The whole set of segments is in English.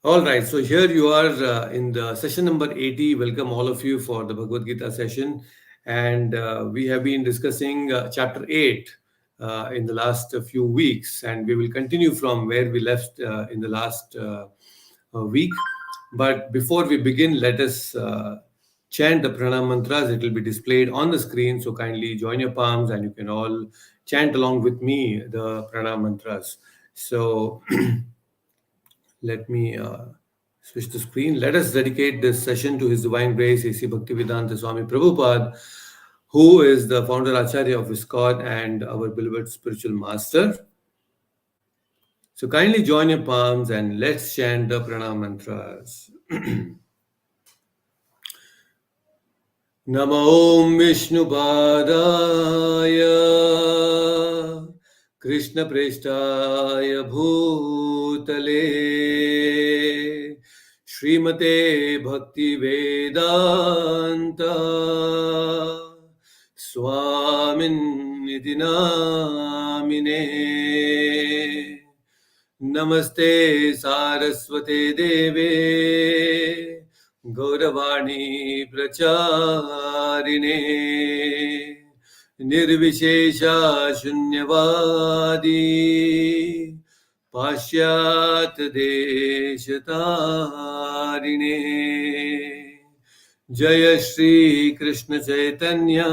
All right, so here you are in the session number 80. Welcome all of you for the Bhagavad Gita session. And we have been discussing chapter 8 in the last few weeks, and we will continue from where we left in the last week. But before we begin, let us chant the Pranam Mantras. It will be displayed on the screen, so kindly join your palms and you can all chant along with me the Pranam Mantras. So, let me switch the screen. Let us dedicate this session to His Divine Grace, A.C. Bhaktivedanta Swami Prabhupada, who is the founder Acharya of ISKCON and our beloved spiritual master. So kindly join your palms and let's chant the Pranam Mantras. Namo Om Vishnupadaya Krishna Preshtaya Bhutale Srimate Bhakti Vedanta Swamin Niti Namine Namaste Saraswate Deve Gauravani Pracharine Nirvishesha Shunyavadi Pashyat Deshatarine Jaya Shri Krishna Chaitanya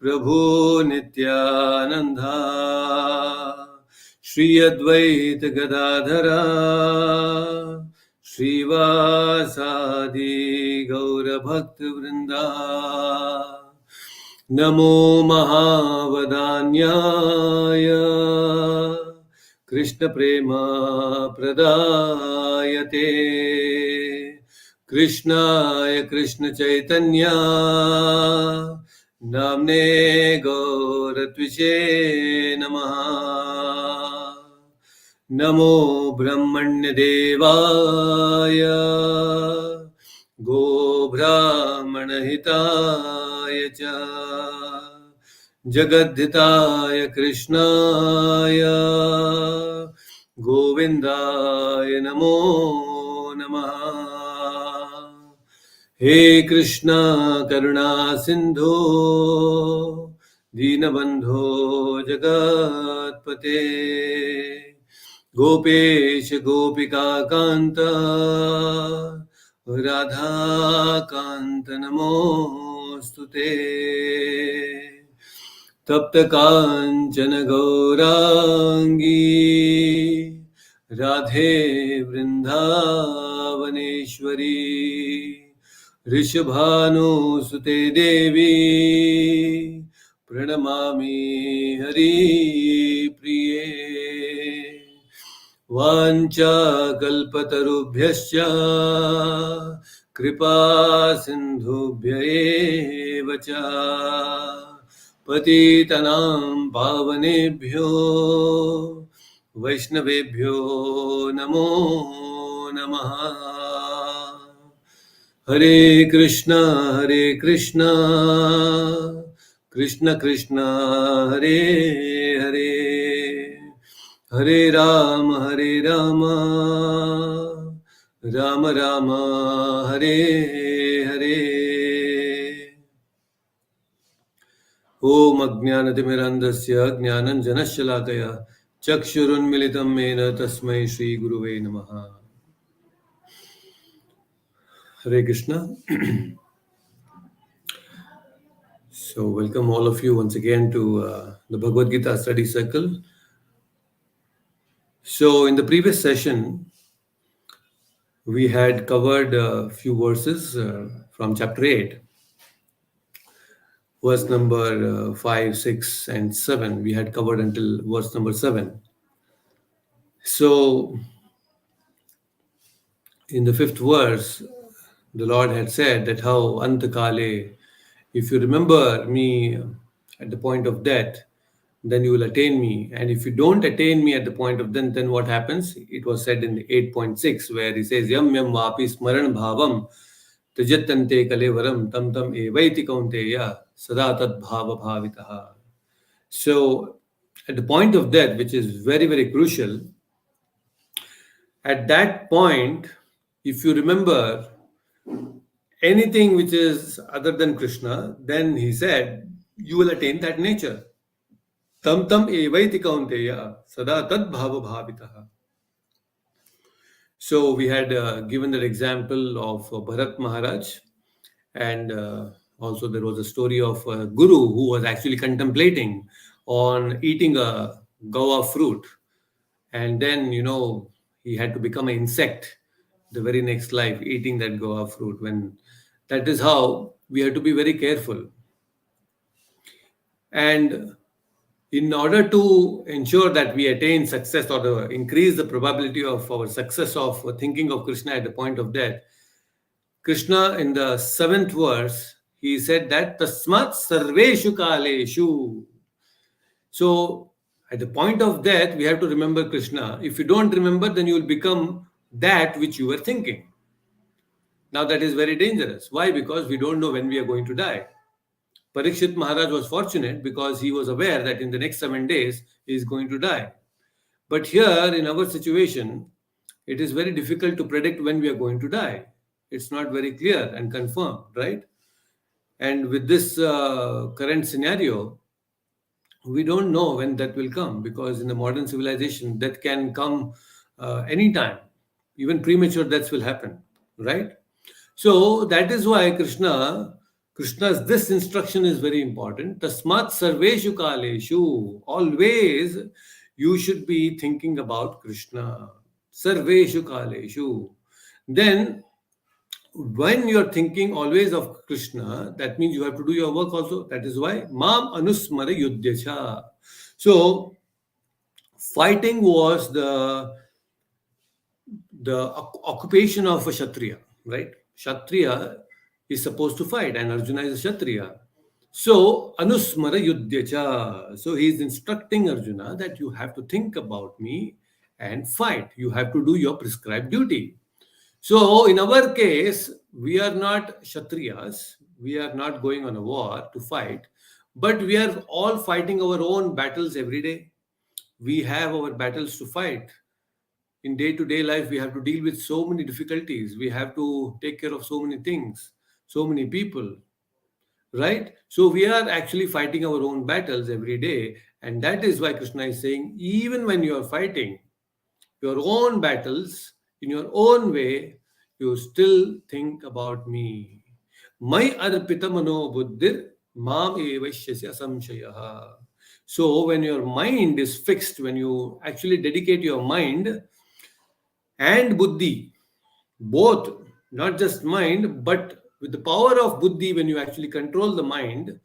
Prabhu Nityananda Shri Advaita Gadadhara Srivasadi Gaura Bhakta Vrinda Namo Mahavadanyaya Krishna Prema Pradayate Krishnaya Krishna Chaitanya Namne Gauratvishe Namaha Namo Brahmanya Devaya Go Brahmana Hitaya Cha Jagadhitaya Krishnaya Govindaya Namo Namaha He Krishna Karuna Sindhu Dinabandho Jagatpate Gopesh Gopika Kanta Radha Kanta Namostute Tapta Kanchana Gaurangi Radhe Vrindavaneshwari Rishabhanu Sute Devi Pranamami Hari Priye Vancha kalpatarubhyascha kripa sindhubhya eva cha patitanam pavanebhyo vaishnavebhyo namo namaha Hare Krishna Krishna Krishna Hare Hare Hare Rama, Rama Rama, Hare Hare. Om Ajnanatimirandasya Jnananjanashalakaya Chakshurunmilitam Mena Tasmai Shri Guruve Namaha. Hare Krishna. So welcome all of you once again to the Bhagavad Gita study circle. So in the previous session, we had covered a few verses from chapter 8. Verse number 5, 6, and 7. We had covered until verse number 7. So in the 5th verse, the Lord had said that how Antakale, if you remember me at the point of death, then you will attain me. And if you don't attain me at the point of death, then what happens? It was said in 8.6 where he says, Yam yam vapi smaran bhavam tajatante kalevaram tam tam evaiti kaunteya sada tad bhava bhavitaha. So at the point of death, which is very, very crucial, At that point, if you remember anything which is other than Krishna, then he said, you will attain that nature. Tam tam evaiti kaunteya sada tad bhava bhavitaha. So we had given that example of Bharat Maharaj, and also there was a story of a guru who was actually contemplating on eating a gawa fruit, and then he had to become an insect the very next life eating that gawa fruit. When that is how we have to be very careful, and in order to ensure that we attain success or increase the probability of our success of thinking of Krishna at the point of death, Krishna in the seventh verse, he said that tasmat sarveshu kaleshu. So at the point of death, we have to remember Krishna. If you don't remember, then you will become that which you were thinking. Now that is very dangerous. Why? Because we don't know when we are going to die. Parikshit Maharaj was fortunate because he was aware that in the next 7 days he is going to die. But here in our situation, it is very difficult to predict when we are going to die. It's not very clear and confirmed, right? And with this current scenario, we don't know when that will come, because in the modern civilization, that can come anytime. Even premature deaths will happen, right? So that is why Krishna's this instruction is very important. Tasmat sarveshu kaleshu. Always you should be thinking about Krishna. Sarveshu kaleshu. Then when you're thinking always of Krishna, that means you have to do your work also. That is why Mam Anusmara Yudhyacha. So fighting was the occupation of a Kshatriya, right? Kshatriya is supposed to fight, and Arjuna is a Kshatriya. So, Anusmara Yudhyacha. So, he is instructing Arjuna that you have to think about me and fight. You have to do your prescribed duty. So, in our case, we are not Kshatriyas. We are not going on a war to fight, but we are all fighting our own battles every day. We have our battles to fight. In day to day life, we have to deal with so many difficulties. We have to take care of so many things, so many people, right? So we are actually fighting our own battles every day. And that is why Krishna is saying, even when you are fighting your own battles in your own way, you still think about me. Mai arpita mano buddhir mam evashyasya samshayaha. So when your mind is fixed, when you actually dedicate your mind and buddhi, both, not just mind, but with the power of buddhi, when you actually control the mind,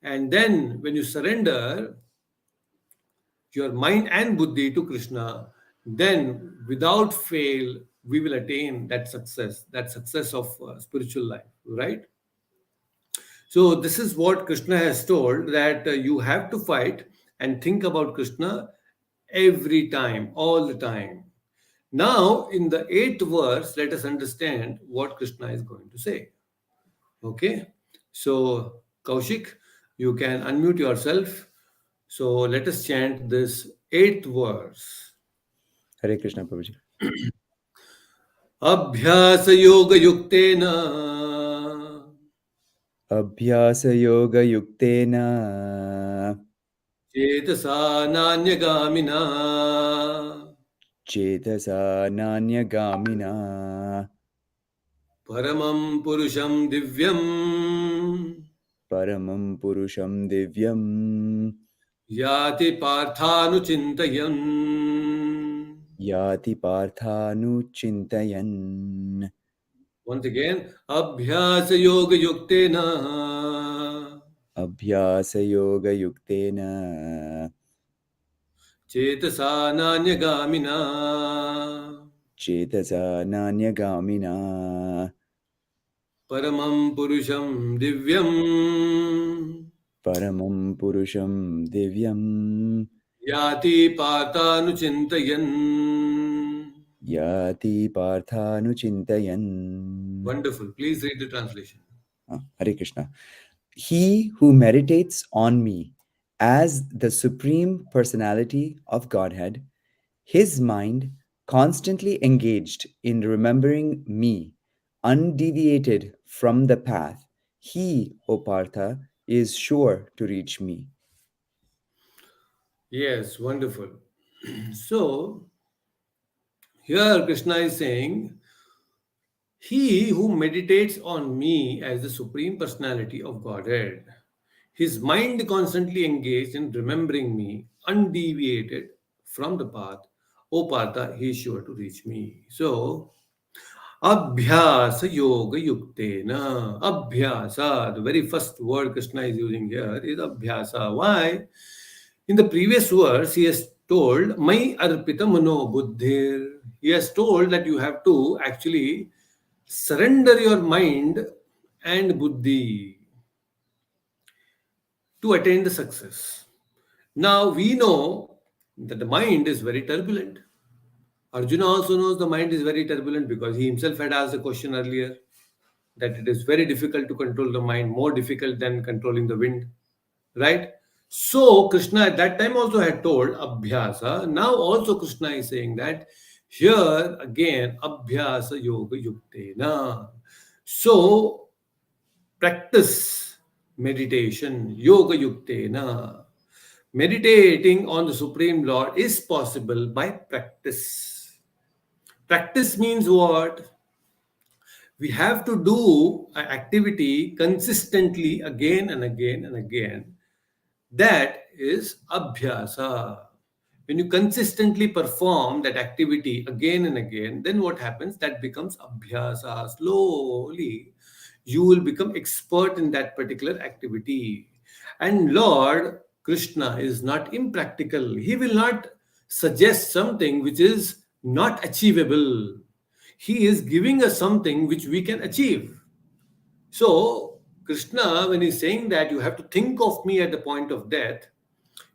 and then when you surrender your mind and buddhi to Krishna, then without fail, we will attain that success of spiritual life, right? So, this is what Krishna has told, that you have to fight and think about Krishna every time, all the time. Now, in the eighth verse, let us understand what Krishna is going to say. Okay, so Kaushik, you can unmute yourself. So let us chant this eighth verse. Hare Krishna, Prabhuji. Abhyasa yoga yuktena Abhyasa yoga yuktena chetasa nanyagamina chetasa nanyagamina paramam purusham divyam paramam purusham divyam yati parthanuchintayan. yati parthanu chintayan. Once again, abhyasa yoga yuktena Abhyasa yoga yuktena chetasa nanyagamina chetasa nanyagamina paramam purusham divyam paramam purusham divyam yati parthanuchintayan. yati parthanu chintayan. Wonderful. Please read the translation. Hare Krishna. He who meditates on me as the Supreme Personality of Godhead, his mind constantly engaged in remembering me, undeviated from the path, he, O Partha, is sure to reach me. Yes, wonderful. So, here Krishna is saying, he who meditates on me as the Supreme Personality of Godhead, his mind constantly engaged in remembering me, undeviated from the path, O Partha, he is sure to reach me. So, Abhyasa Yoga Yuktena. Abhyasa, the very first word Krishna is using here is Abhyasa. Why? In the previous verse, he has told, Mai Arpita Mano Buddhir. He has told that you have to actually surrender your mind and buddhi to attain the success. Now we know that the mind is very turbulent. Arjuna also knows the mind is very turbulent because he himself had asked the question earlier that it is very difficult to control the mind, more difficult than controlling the wind, right? So Krishna at that time also had told Abhyasa. Now also Krishna is saying that here again Abhyasa Yoga Yuktena. So practice meditation, Yoga Yuktena. Meditating on the Supreme Lord is possible by practice. Practice means what? We have to do an activity consistently again and again and again. That is abhyasa. When you consistently perform that activity again and again, then what happens? That becomes abhyasa. Slowly, you will become expert in that particular activity. And Lord Krishna is not impractical. He will not suggest something which is not achievable. He is giving us something which we can achieve. So, Krishna, when he's saying that you have to think of me at the point of death,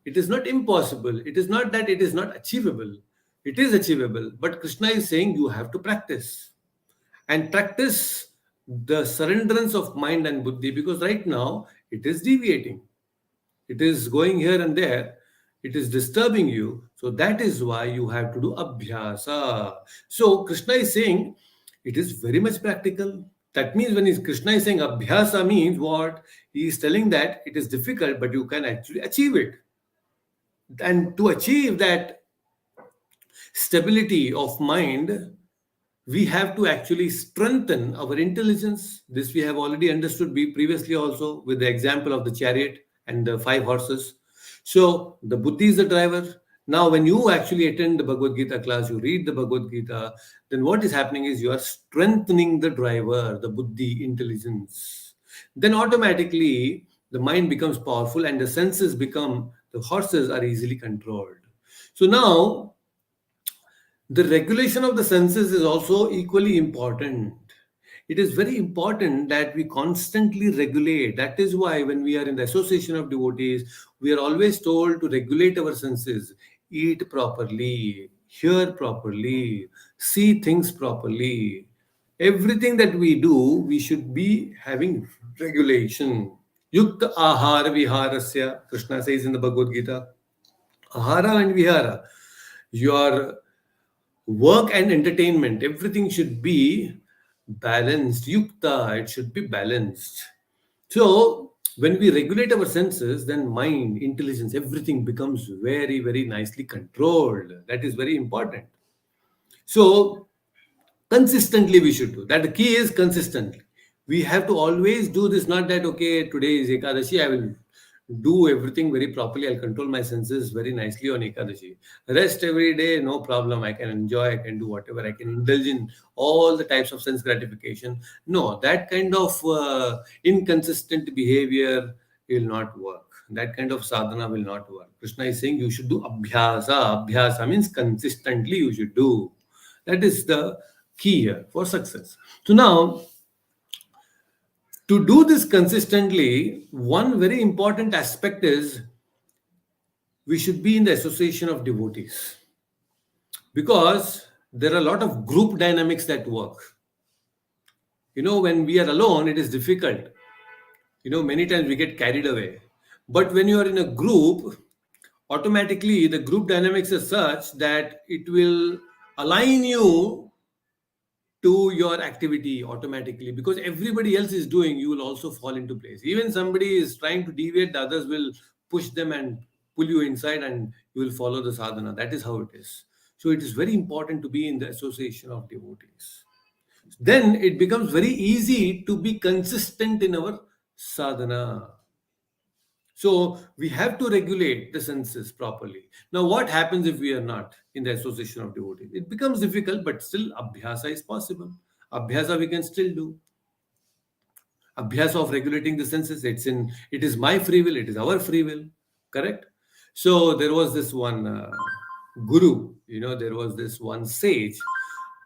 it is not impossible. It is not that it is not achievable. It is achievable. But Krishna is saying you have to practice and practice the surrenderance of mind and buddhi because right now it is deviating. It is going here and there. It is disturbing you. So that is why you have to do abhyasa. So Krishna is saying it is very much practical. That means when Krishna is saying abhyasa means what? He is telling that it is difficult, but you can actually achieve it. And to achieve that stability of mind, we have to actually strengthen our intelligence. This we have already understood previously also with the example of the chariot and the five horses. So the buddhi is the driver. Now, when you actually attend the Bhagavad Gita class, you read the Bhagavad Gita, then what is happening is you are strengthening the driver, the buddhi, intelligence. Then automatically the mind becomes powerful and the senses become, the horses are easily controlled. So now the regulation of the senses is also equally important. It is very important that we constantly regulate. That is why, when we are in the association of devotees, we are always told to regulate our senses, eat properly, hear properly, see things properly. Everything that we do, we should be having regulation. Yukta ahara viharasya, Krishna says in the Bhagavad Gita. Ahara and vihara, your work and entertainment, everything should be balanced. Yukta, it should be balanced. So when we regulate our senses, then mind, intelligence, everything becomes very, very nicely controlled. That is very important. So consistently we should do that. The key is consistently. We have to always do this, not that okay, today is Ekadashi, I will do everything very properly, I'll control my senses very nicely on Ekadashi. Rest every day, no problem, I can enjoy, I can do whatever, I can indulge in all the types of sense gratification. No, that kind of inconsistent behavior will not work. That kind of sadhana will not work. Krishna is saying you should do abhyasa. Abhyasa means consistently you should do. That is the key here for success. So now, to do this consistently, one very important aspect is we should be in the association of devotees because there are a lot of group dynamics that work. When we are alone, it is difficult. Many times we get carried away. But when you are in a group, automatically the group dynamics are such that it will align you to your activity automatically, because everybody else is doing, you will also fall into place. Even somebody is trying to deviate, the others will push them and pull you inside, and you will follow the sadhana. That is how it is. So it is very important to be in the association of devotees. Then it becomes very easy to be consistent in our sadhana. So we have to regulate the senses properly. Now, what happens if we are not in the association of devotees? It becomes difficult, but still abhyasa is possible. Abhyasa we can still do. Abhyasa of regulating the senses. It is my free will. It is our free will. Correct. So there was this one guru. There was this one sage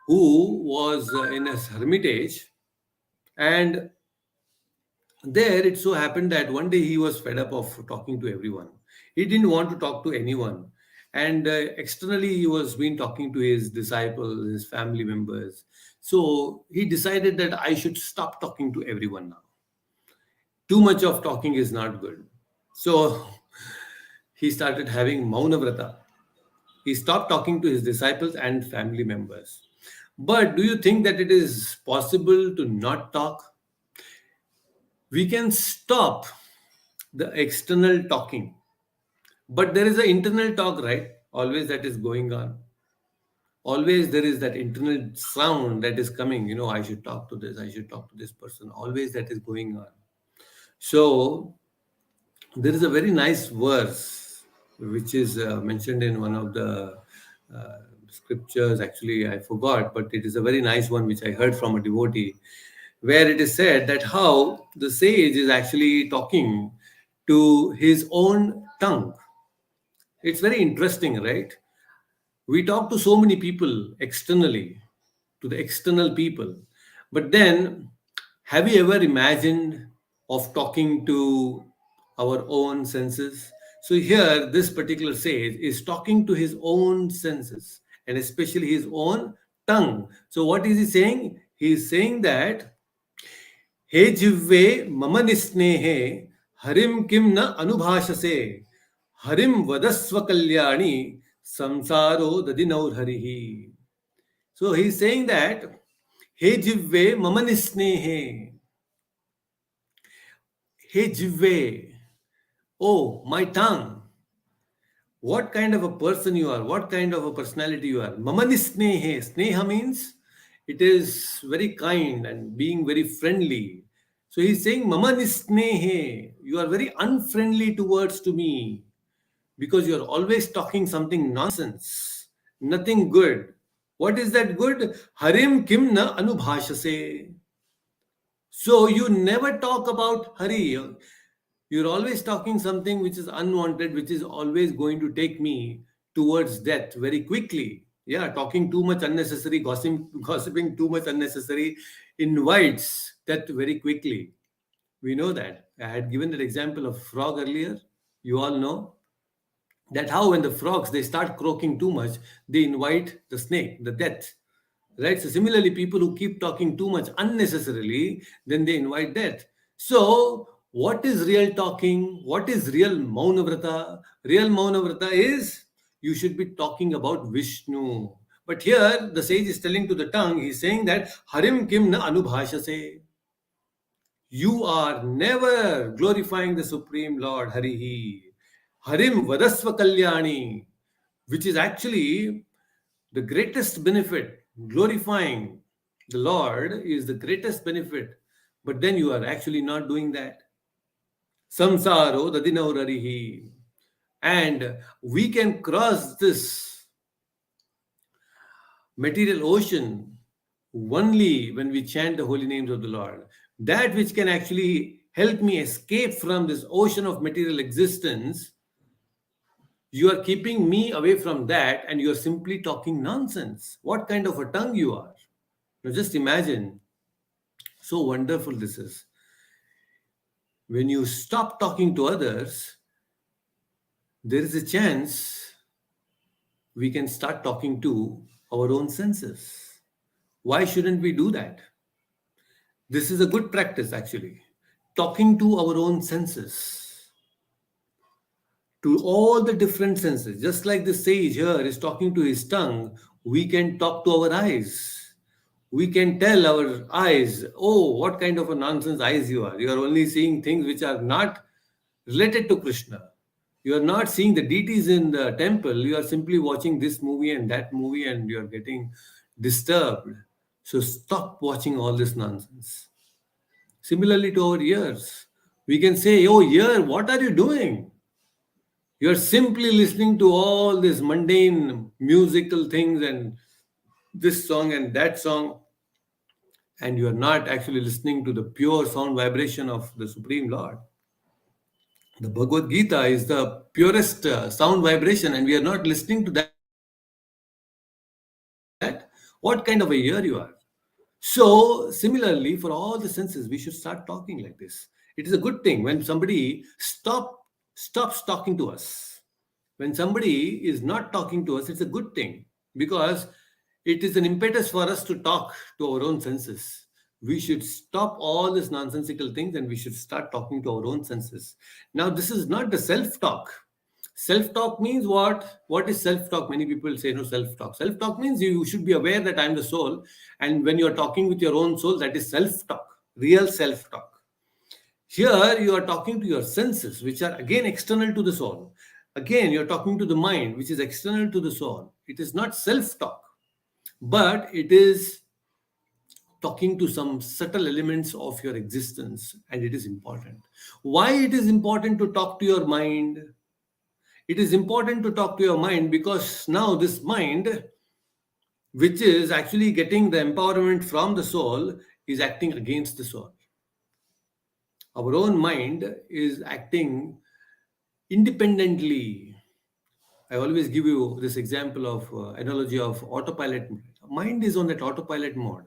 who was in a hermitage, and there it so happened that one day he was fed up of talking to everyone. He didn't want to talk to anyone. And externally, he was been talking to his disciples, his family members. So he decided that I should stop talking to everyone now. Too much of talking is not good. So he started having Maunavrata. He stopped talking to his disciples and family members. But do you think that it is possible to not talk? We can stop the external talking, but there is an internal talk, right? Always that is going on. Always there is that internal sound that is coming. I should talk to this, I should talk to this person. Always that is going on. So there is a very nice verse which is mentioned in one of the scriptures. Actually, I forgot, but it is a very nice one which I heard from a devotee, where it is said that how the sage is actually talking to his own tongue. It's very interesting, right? We talk to so many people externally, to the external people. But then, have you ever imagined of talking to our own senses? So here, this particular sage is talking to his own senses, and especially his own tongue. So what is he saying? He is saying that हे जिह्वे मम निस्नेहे हरिम किम न अनुभाषसे Harim वदस्व Kalyani samsaro dadinaurharihi. So he's saying that he jivve mama nisnehe. He jivve, oh my tongue, what kind of a person you are, what kind of a personality you are. Mama nisnehe. Sneha means it is very kind and being very friendly. So he's saying mama nisnehe, you are very unfriendly towards to me, because you're always talking something nonsense, nothing good. What is that good? Harim kim na anubhashase. So you never talk about Hari. You're always talking something which is unwanted, which is always going to take me towards death very quickly. Yeah, talking too much unnecessary, gossiping too much unnecessary invites death very quickly. We know that. I had given that example of frog earlier. You all know that how when the frogs they start croaking too much, they invite the snake, the death. Right? So similarly, people who keep talking too much unnecessarily, then they invite death. So what is real talking? What is real Maunavrata? Real Maunavrata is you should be talking about Vishnu. But here the sage is telling to the tongue, he's saying that Harim Kim na Anubhashase. You are never glorifying the Supreme Lord Harihi. Harim Vadasva Kalyani, which is actually the greatest benefit. Glorifying the Lord is the greatest benefit. But then you are actually not doing that. Samsaro dadinaurarihi. And we can cross this material ocean only when we chant the holy names of the Lord. That which can actually help me escape from this ocean of material existence, you are keeping me away from that, and you are simply talking nonsense. What kind of a tongue you are? Now just imagine, so wonderful this is. When you stop talking to others, there is a chance we can start talking to our own senses. Why shouldn't we do that? This is a good practice actually. Talking to our own senses, to all the different senses. Just like the sage here is talking to his tongue, We can talk to our eyes. We can tell our eyes, oh, what kind of a nonsense eyes you are. You are only seeing things which are not related to Krishna. You are not seeing the deities in the temple. You are simply watching this movie and that movie, and you are getting disturbed. So stop watching all this nonsense. Similarly to our ears, we can say, oh, ear, what are you doing? You are simply listening to all these mundane musical things and this song and that song, and you are not actually listening to the pure sound vibration of the Supreme Lord. The Bhagavad Gita is the purest sound vibration, and we are not listening to that. What kind of a ear you are? So, similarly, for all the senses, we should start talking like this. It is a good thing when somebody stops talking to us. When somebody is not talking to us, it's a good thing because it is an impetus for us to talk to our own senses. We should stop all these nonsensical things and we should start talking to our own senses. Now, this is not the self talk. Self talk means what? What is self talk? Many people say no self talk. Self talk means you should be aware that I am the soul. And when you are talking with your own soul, that is self talk, real self talk. Here you are talking to your senses, which are again external to the soul. Again, you're talking to the mind, which is external to the soul. It is not self talk, but it is talking to some subtle elements of your existence, and it is important. Why it is important to talk to your mind? It is important to talk to your mind because now this mind, which is actually getting the empowerment from the soul, is acting against the soul. Our own mind is acting independently. I always give you this example of analogy of autopilot mode. Mind is on that autopilot mode.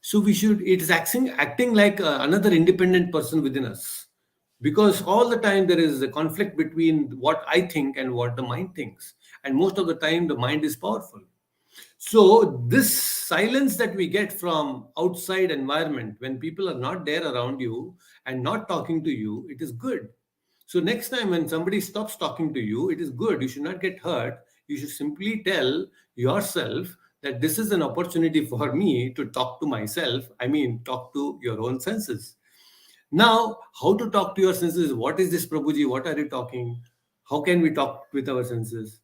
So it is acting like another independent person within us. Because all the time there is a conflict between what I think and what the mind thinks. And most of the time the mind is powerful. So this silence that we get from outside environment when people are not there around you and not talking to you, it is good. So next time when somebody stops talking to you, it is good. You should not get hurt. You should simply tell yourself that this is an opportunity for me to talk to myself. I mean, talk to your own senses. Now, how to talk to your senses? What is this, Prabhuji? What are you talking? How can we talk with our senses?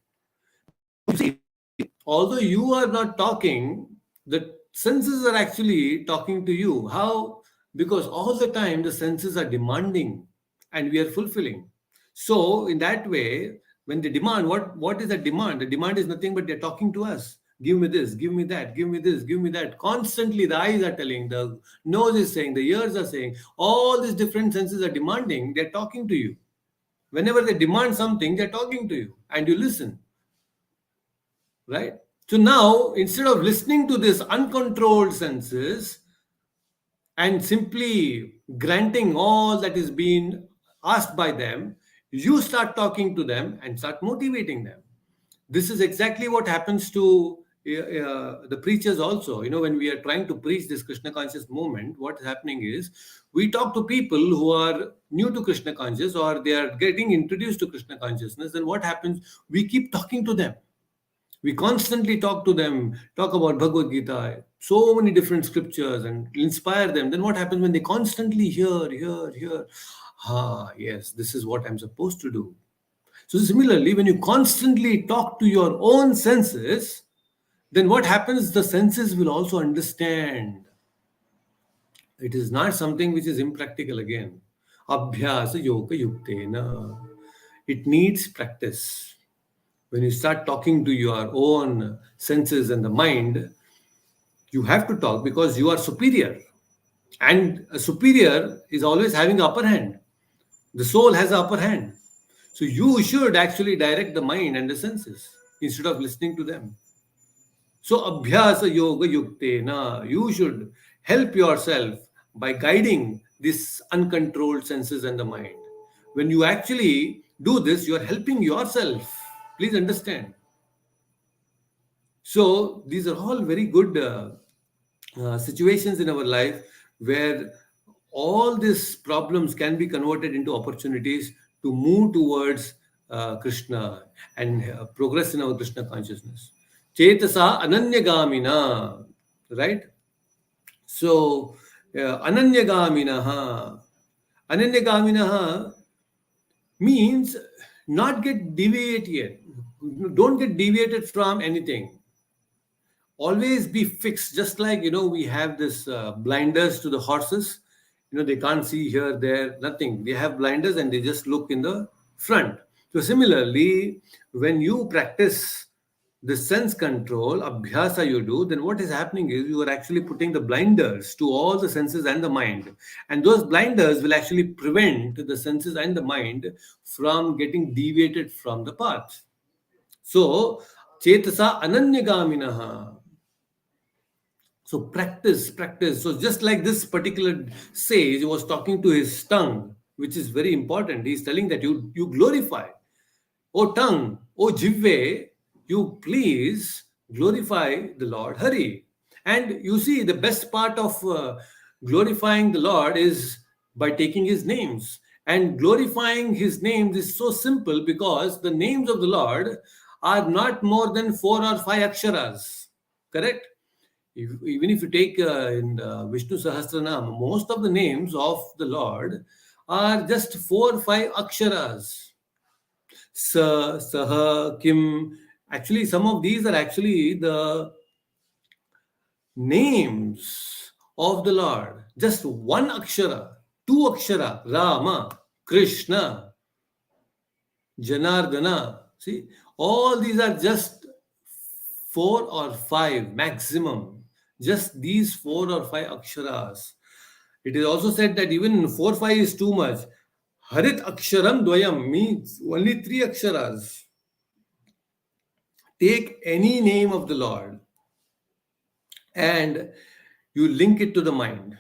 Although you are not talking, the senses are actually talking to you. How? Because all the time the senses are demanding and we are fulfilling. So, in that way, when they demand, what is the demand? The demand is nothing but they're talking to us. Give me this, give me that, give me this, give me that. Constantly, the eyes are telling, the nose is saying, the ears are saying, all these different senses are demanding, they're talking to you. Whenever they demand something, they're talking to you and you listen, right? So now, instead of listening to these uncontrolled senses and simply granting all that is being asked by them, you start talking to them and start motivating them. This is exactly what happens to the preachers also. You know, when we are trying to preach this Krishna conscious movement, what is happening is we talk to people who are new to Krishna conscious or they are getting introduced to Krishna consciousness. And what happens? We keep talking to them. We constantly talk to them, talk about Bhagavad Gita, so many different scriptures, and inspire them. Then what happens when they constantly hear? Ah, yes, this is what I'm supposed to do. So, similarly, when you constantly talk to your own senses, then what happens? The senses will also understand. It is not something which is impractical again. Abhyasa yoga yuktena. It needs practice. When you start talking to your own senses and the mind, you have to talk because you are superior. And a superior is always having the upper hand. The soul has the upper hand. So you should actually direct the mind and the senses instead of listening to them. So abhyasa yoga yuktena, you should help yourself by guiding this uncontrolled senses and the mind. When you actually do this, you are helping yourself. Please understand. So these are all very good situations in our life where all these problems can be converted into opportunities to move towards Krishna and progress in our Krishna consciousness. Chetasa Ananyagamina. Right? So, Ananyagamina. Ananyagamina means not get deviated. Don't get deviated from anything. Always be fixed, just like we have this blinders to the horses. They can't see here, there, nothing. They have blinders and they just look in the front. So similarly, when you practice the sense control abhyasa you do, then what is happening is you are actually putting the blinders to all the senses and the mind, and those blinders will actually prevent the senses and the mind from getting deviated from the path. So chetasa ananyagamina. So practice, practice. So just like this particular sage was talking to his tongue, which is very important. He's telling that you glorify. O tongue, O jivve, you please glorify the Lord Hari. And you see, the best part of glorifying the Lord is by taking his names. And glorifying his names is so simple because the names of the Lord are not more than 4 or 5 aksharas. Correct? Even if you take in Vishnu Sahasranam, most of the names of the Lord are just 4 or 5 aksharas. Sa, Saha, Kim. Actually, some of these are actually the names of the Lord. Just one akshara, two akshara, Rama, Krishna, Janardana. See, all these are just 4 or 5 maximum. Just these 4 or 5 aksharas. It is also said that even 4 5 is too much. Harit aksharam dvayam means only 3 aksharas. Take any name of the Lord and you link it to the mind.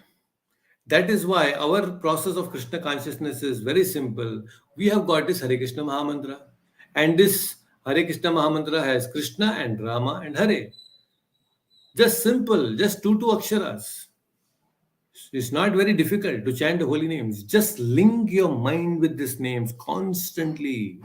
That is why our process of Krishna consciousness is very simple. We have got this Hare Krishna Mahamantra, and this Hare Krishna Mahamantra has Krishna and Rama and Hare. Just simple, just two aksharas. It's not very difficult to chant the holy names. Just link your mind with these names constantly.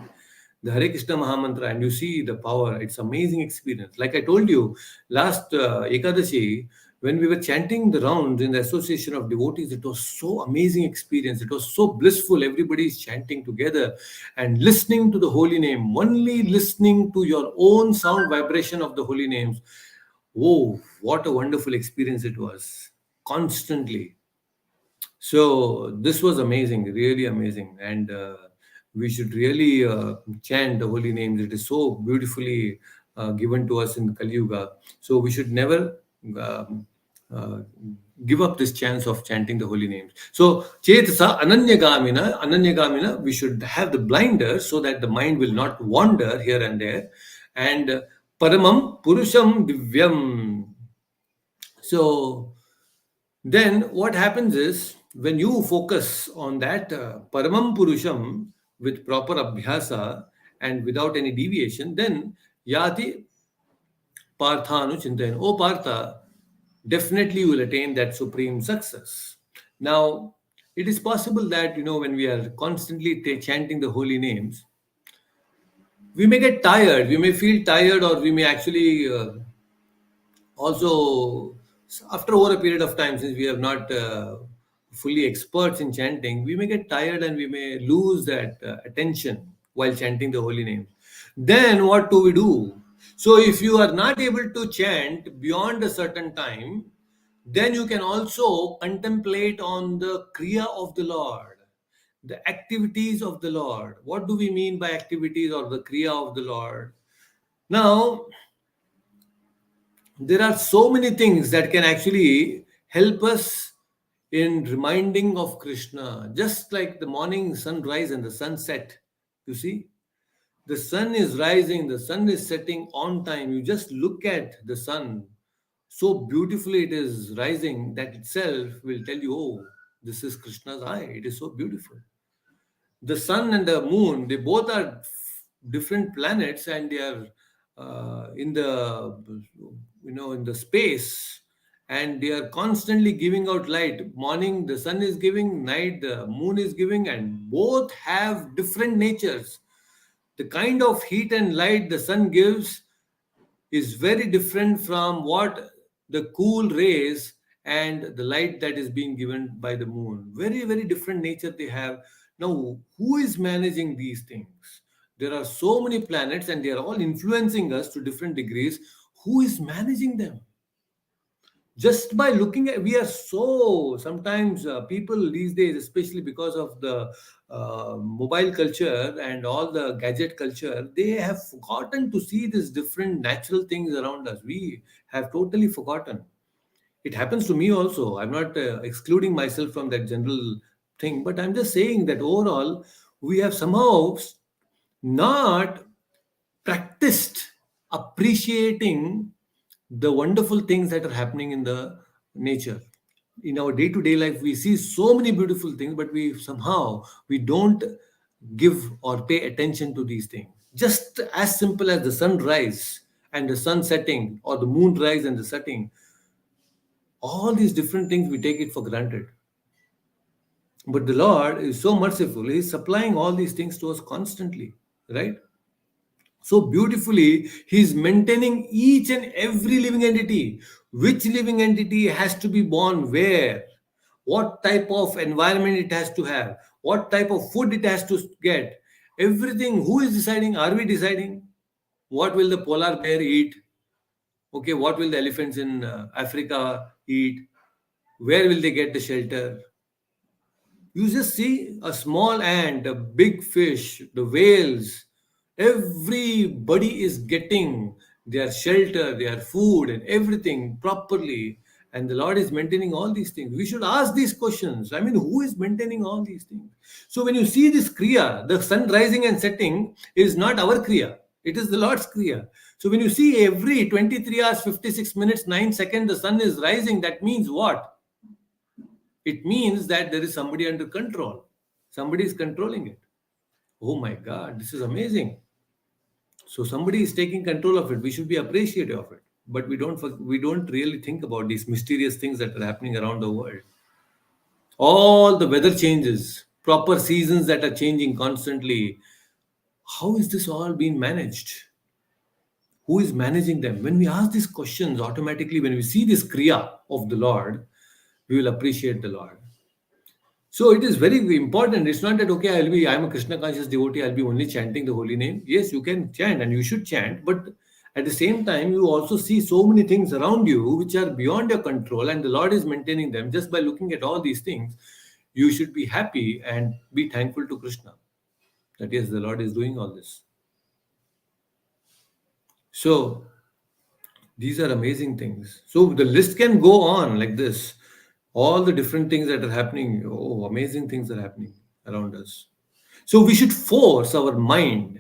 The Hare Krishna Mahamantra, and you see the power. It's amazing experience. Like I told you last Ekadashi, when we were chanting the rounds in the association of devotees, it was so amazing experience. It was so blissful. Everybody is chanting together and listening to the holy name, only listening to your own sound vibration of the holy names. Oh, what a wonderful experience it was. Constantly. So this was amazing, really amazing, and we should really chant the holy names. It is so beautifully given to us in Kali Yuga. So we should never um, uh, give up this chance of chanting the holy names. So Chetasa Ananyagamina, Ananyagamina, we should have the blinder so that the mind will not wander here and there. And Paramam Purusham Divyam. So then what happens is when you focus on that Paramam Purusham with proper abhyasa and without any deviation, then Yati Parthanu Chintayan. Oh Partha, definitely you will attain that supreme success. Now, it is possible that, when we are constantly chanting the holy names, we may get tired, we may feel tired, or we may actually also after over a period of time, since we are not fully experts in chanting, we may get tired and we may lose that attention while chanting the holy names. Then what do we do? So if you are not able to chant beyond a certain time, then you can also contemplate on the kriya of the Lord, the activities of the Lord. What do we mean by activities or the kriya of the Lord? Now, there are so many things that can actually help us in reminding of Krishna, just like the morning sunrise and the sunset. You see, the sun is rising, the sun is setting on time. You just look at the sun, so beautifully it is rising that itself will tell you, oh, this is Krishna's eye. It is so beautiful. The sun and the moon, they both are different planets, and they are in the in the space, and they are constantly giving out light. Morning the sun is giving, night the moon is giving, and both have different natures. The kind of heat and light the sun gives is very different from what the cool rays and the light that is being given by the moon. Very, very different nature they have. Now, who is managing these things? There are so many planets and they are all influencing us to different degrees. Who is managing them? Just by looking at, we are so sometimes people these days, especially because of the mobile culture and all the gadget culture, they have forgotten to see these different natural things around us. We have totally forgotten. It happens to me also. I'm not excluding myself from that general thing, but I'm just saying that overall we have somehow not practiced appreciating the wonderful things that are happening in the nature. In our day-to-day life we see so many beautiful things, but we don't give or pay attention to these things. Just as simple as the sunrise and the sun setting, or the moon rise and the setting, all these different things we take it for granted. But the Lord is so merciful, He's supplying all these things to us constantly, right? So beautifully, he's maintaining each and every living entity. Which living entity has to be born where? What type of environment it has to have? What type of food it has to get? Everything. Who is deciding? Are we deciding? What will the polar bear eat? Okay, what will the elephants in Africa eat? Where will they get the shelter? You just see a small ant, a big fish, the whales. Everybody is getting their shelter, their food, and everything properly. And the Lord is maintaining all these things. We should ask these questions. I mean, who is maintaining all these things? So when you see this Kriya, the sun rising and setting is not our Kriya. It is the Lord's Kriya. So when you see every 23 hours, 56 minutes, 9 seconds, the sun is rising, that means what? It means that there is somebody under control. Somebody is controlling it. Oh my God, this is amazing. So somebody is taking control of it. We should be appreciative of it. But we don't really think about these mysterious things that are happening around the world. All the weather changes, proper seasons that are changing constantly. How is this all being managed? Who is managing them? When we ask these questions, automatically, when we see this Kriya of the Lord, we will appreciate the Lord. So it is very important. It's not that okay, I'm a Krishna conscious devotee, I'll be only chanting the holy name. Yes, you can chant and you should chant, but at the same time, you also see so many things around you which are beyond your control, and the Lord is maintaining them. Just by looking at all these things, you should be happy and be thankful to Krishna that yes, the Lord is doing all this. So these are amazing things. So the list can go on like this. All the different things that are happening, oh, amazing things are happening around us. So we should force our mind.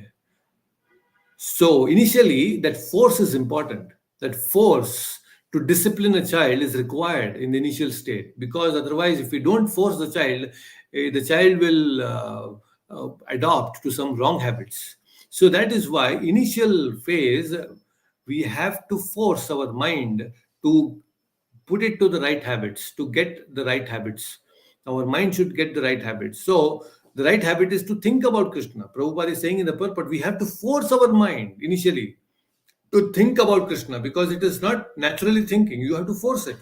So initially, that force is important. That force to discipline a child is required in the initial state, because otherwise, if we don't force the child will adopt to some wrong habits. So that is why initial phase we have to force our mind to put it to the right habits, to get the right habits. Our mind should get the right habits. So the right habit is to think about Krishna. Prabhupada is saying in the purport, we have to force our mind initially to think about Krishna, because it is not naturally thinking. You have to force it.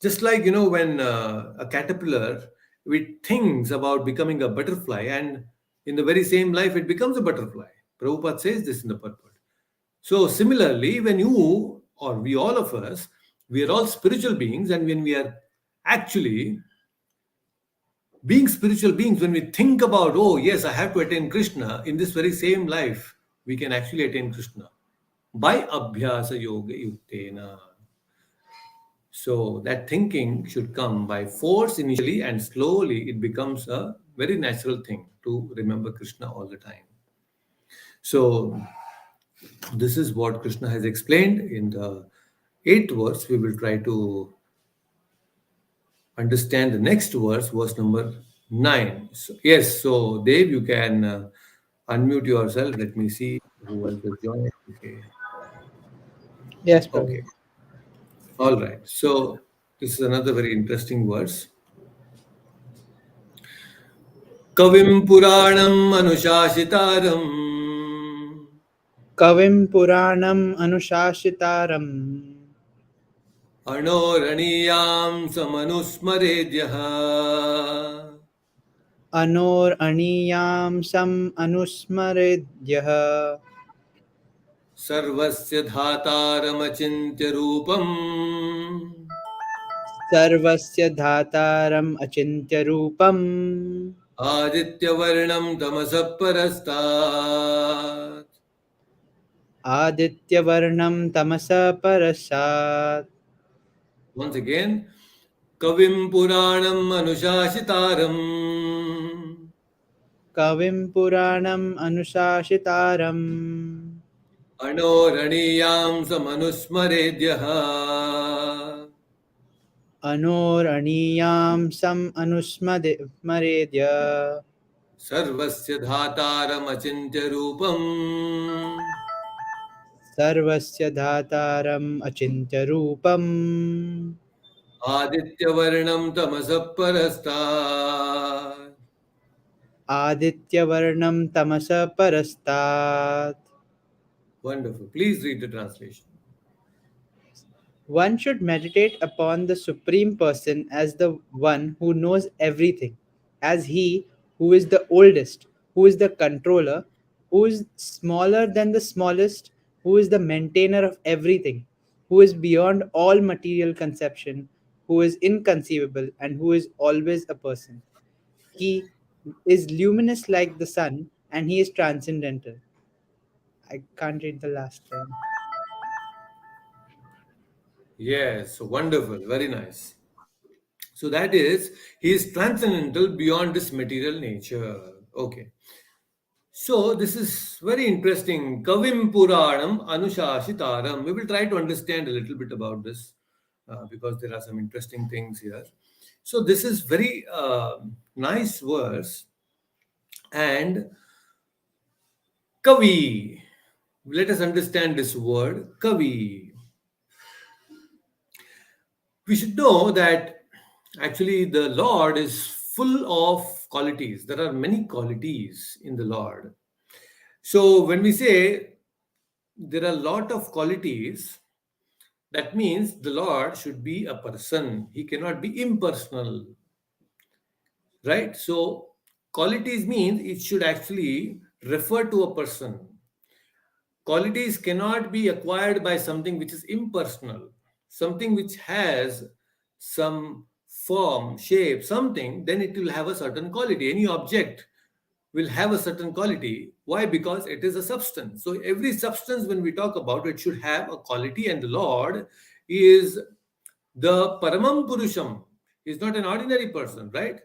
Just like, when a caterpillar, it thinks about becoming a butterfly, and in the very same life, it becomes a butterfly. Prabhupada says this in the purport. So, similarly, when you or we, all of us, we are all spiritual beings, and when we are actually being spiritual beings, when we think about, oh, yes, I have to attain Krishna in this very same life, we can actually attain Krishna by abhyasa yoga yuktena. So that thinking should come by force initially, and slowly it becomes a very natural thing to remember Krishna all the time. So this is what Krishna has explained in the eighth verse. We will try to understand the next verse, verse number 9. So, yes, so Dave, you can unmute yourself. Let me see who else has joined. Okay. Yes, Prabhu. Okay. All right. So this is another very interesting verse. Kavim Puranam Anushasitaram कविं पुराणम् अनुशासितारम् अणोरणीयां समनुस्मरेद्यः अनोरणीयां सम् अनुस्मरेद्यः सर्वस्य धातारमचिन्त्य रूपम् सर्वस्य धातारम् अचिन्त्यरूपम् आदित्यवर्णं तमसः परस्तात्. आदित्यवर्णं तमसः परसात् Once again, Kavim Puranam Anushashitaram कविं पुराणम् अनुशासितारम् Anoraniyam Samanusmaredyaha अनोरणीयां सम् अनुस्मरेद्य Sarvasya Dhataram Achintya Rupam सर्वस्य धातारम् अचिन्त्यरूपम् Adityavarnam Tamasah Parastat. आदित्यवर्णं तमसः परस्तात्. Wonderful. Please read the translation. One should meditate upon the Supreme Person as the one who knows everything, as He who is the oldest, who is the controller, who is smaller than the smallest, who is the maintainer of everything, who is beyond all material conception, who is inconceivable, and who is always a person. He is luminous like the sun, and He is transcendental. I can't read the last line. Yes, wonderful. Very nice. So that is, he is transcendental beyond this material nature. Okay. So this is very interesting. Kavim Puranam Anushashitaram. We will try to understand a little bit about this because there are some interesting things here. So this is very nice verse. And Kavi. Let us understand this word, Kavi. We should know that actually the Lord is full of qualities. There are many qualities in the Lord. So when we say there are a lot of qualities, that means the Lord should be a person. He cannot be impersonal, right? So qualities means it should actually refer to a person. Qualities cannot be acquired by something which is impersonal, something which has some form, shape, something, then it will have a certain quality. Any object will have a certain quality. Why? Because it is a substance. So every substance, when we talk about it, should have a quality, and the Lord is the Paramam Purusham. He's not an ordinary person, right?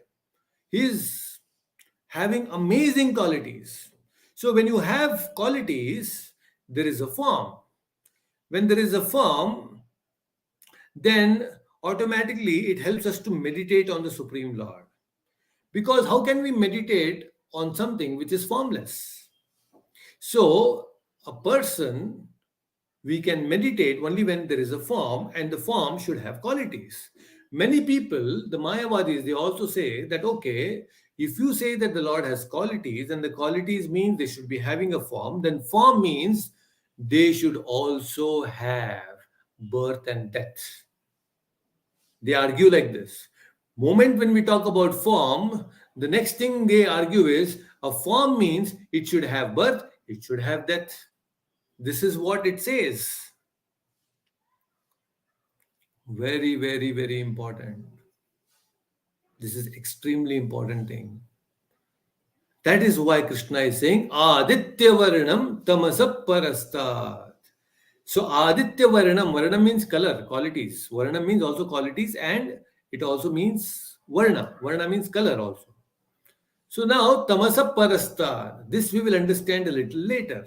He's having amazing qualities. So when you have qualities, there is a form. When there is a form, then automatically it helps us to meditate on the Supreme Lord. Because how can we meditate on something which is formless? So, a person, we can meditate only when there is a form, and the form should have qualities. Many people, the Mayavadis, they also say that, okay, if you say that the Lord has qualities, and the qualities means they should be having a form, then form means they should also have birth and death. They argue like this. Moment when we talk about form, the next thing they argue is a form means it should have birth, it should have death. This is what it says. Very, very, very important. This is extremely important thing. That is why Krishna is saying Aditya Varnam Tamasa Parastat. So Aditya Varnam, Varnam means color, qualities. Varnam means also qualities, and it also means Varna. Varna means color also. So now Tamasa Parastat. This we will understand a little later.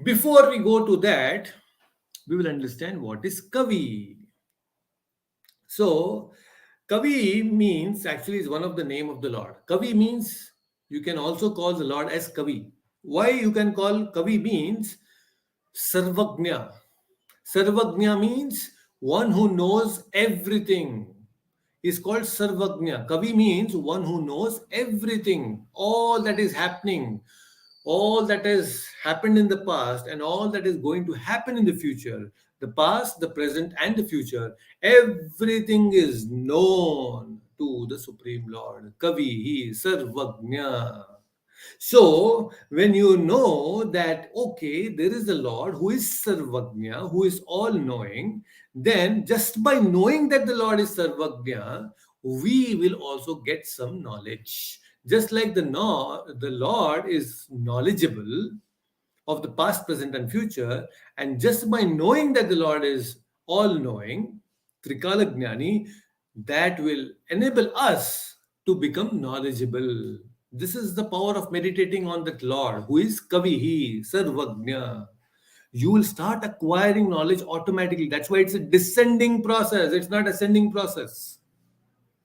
Before we go to that, we will understand what is Kavi. So Kavi means actually is one of the name of the Lord. Kavi means you can also call the Lord as Kavi. Why you can call Kavi means Sarvagnya. Sarvagnya means one who knows everything. Is called Sarvagnya. Kavi means one who knows everything, all that is happening, all that has happened in the past and all that is going to happen in the future, the past, the present, and the future, everything is known to the Supreme Lord. Kavi, he is Sarvagnya. So, when you know that, okay, there is a Lord who is Sarvagnya, who is all knowing, then just by knowing that the Lord is Sarvagnya, we will also get some knowledge. Just like the Lord is knowledgeable of the past, present, and future, and just by knowing that the Lord is all knowing, Trikala Gnani, that will enable us to become knowledgeable. This is the power of meditating on that Lord who is Kavihi, Sarvagnya. You will start acquiring knowledge automatically. That's why it's a descending process, it's not ascending process.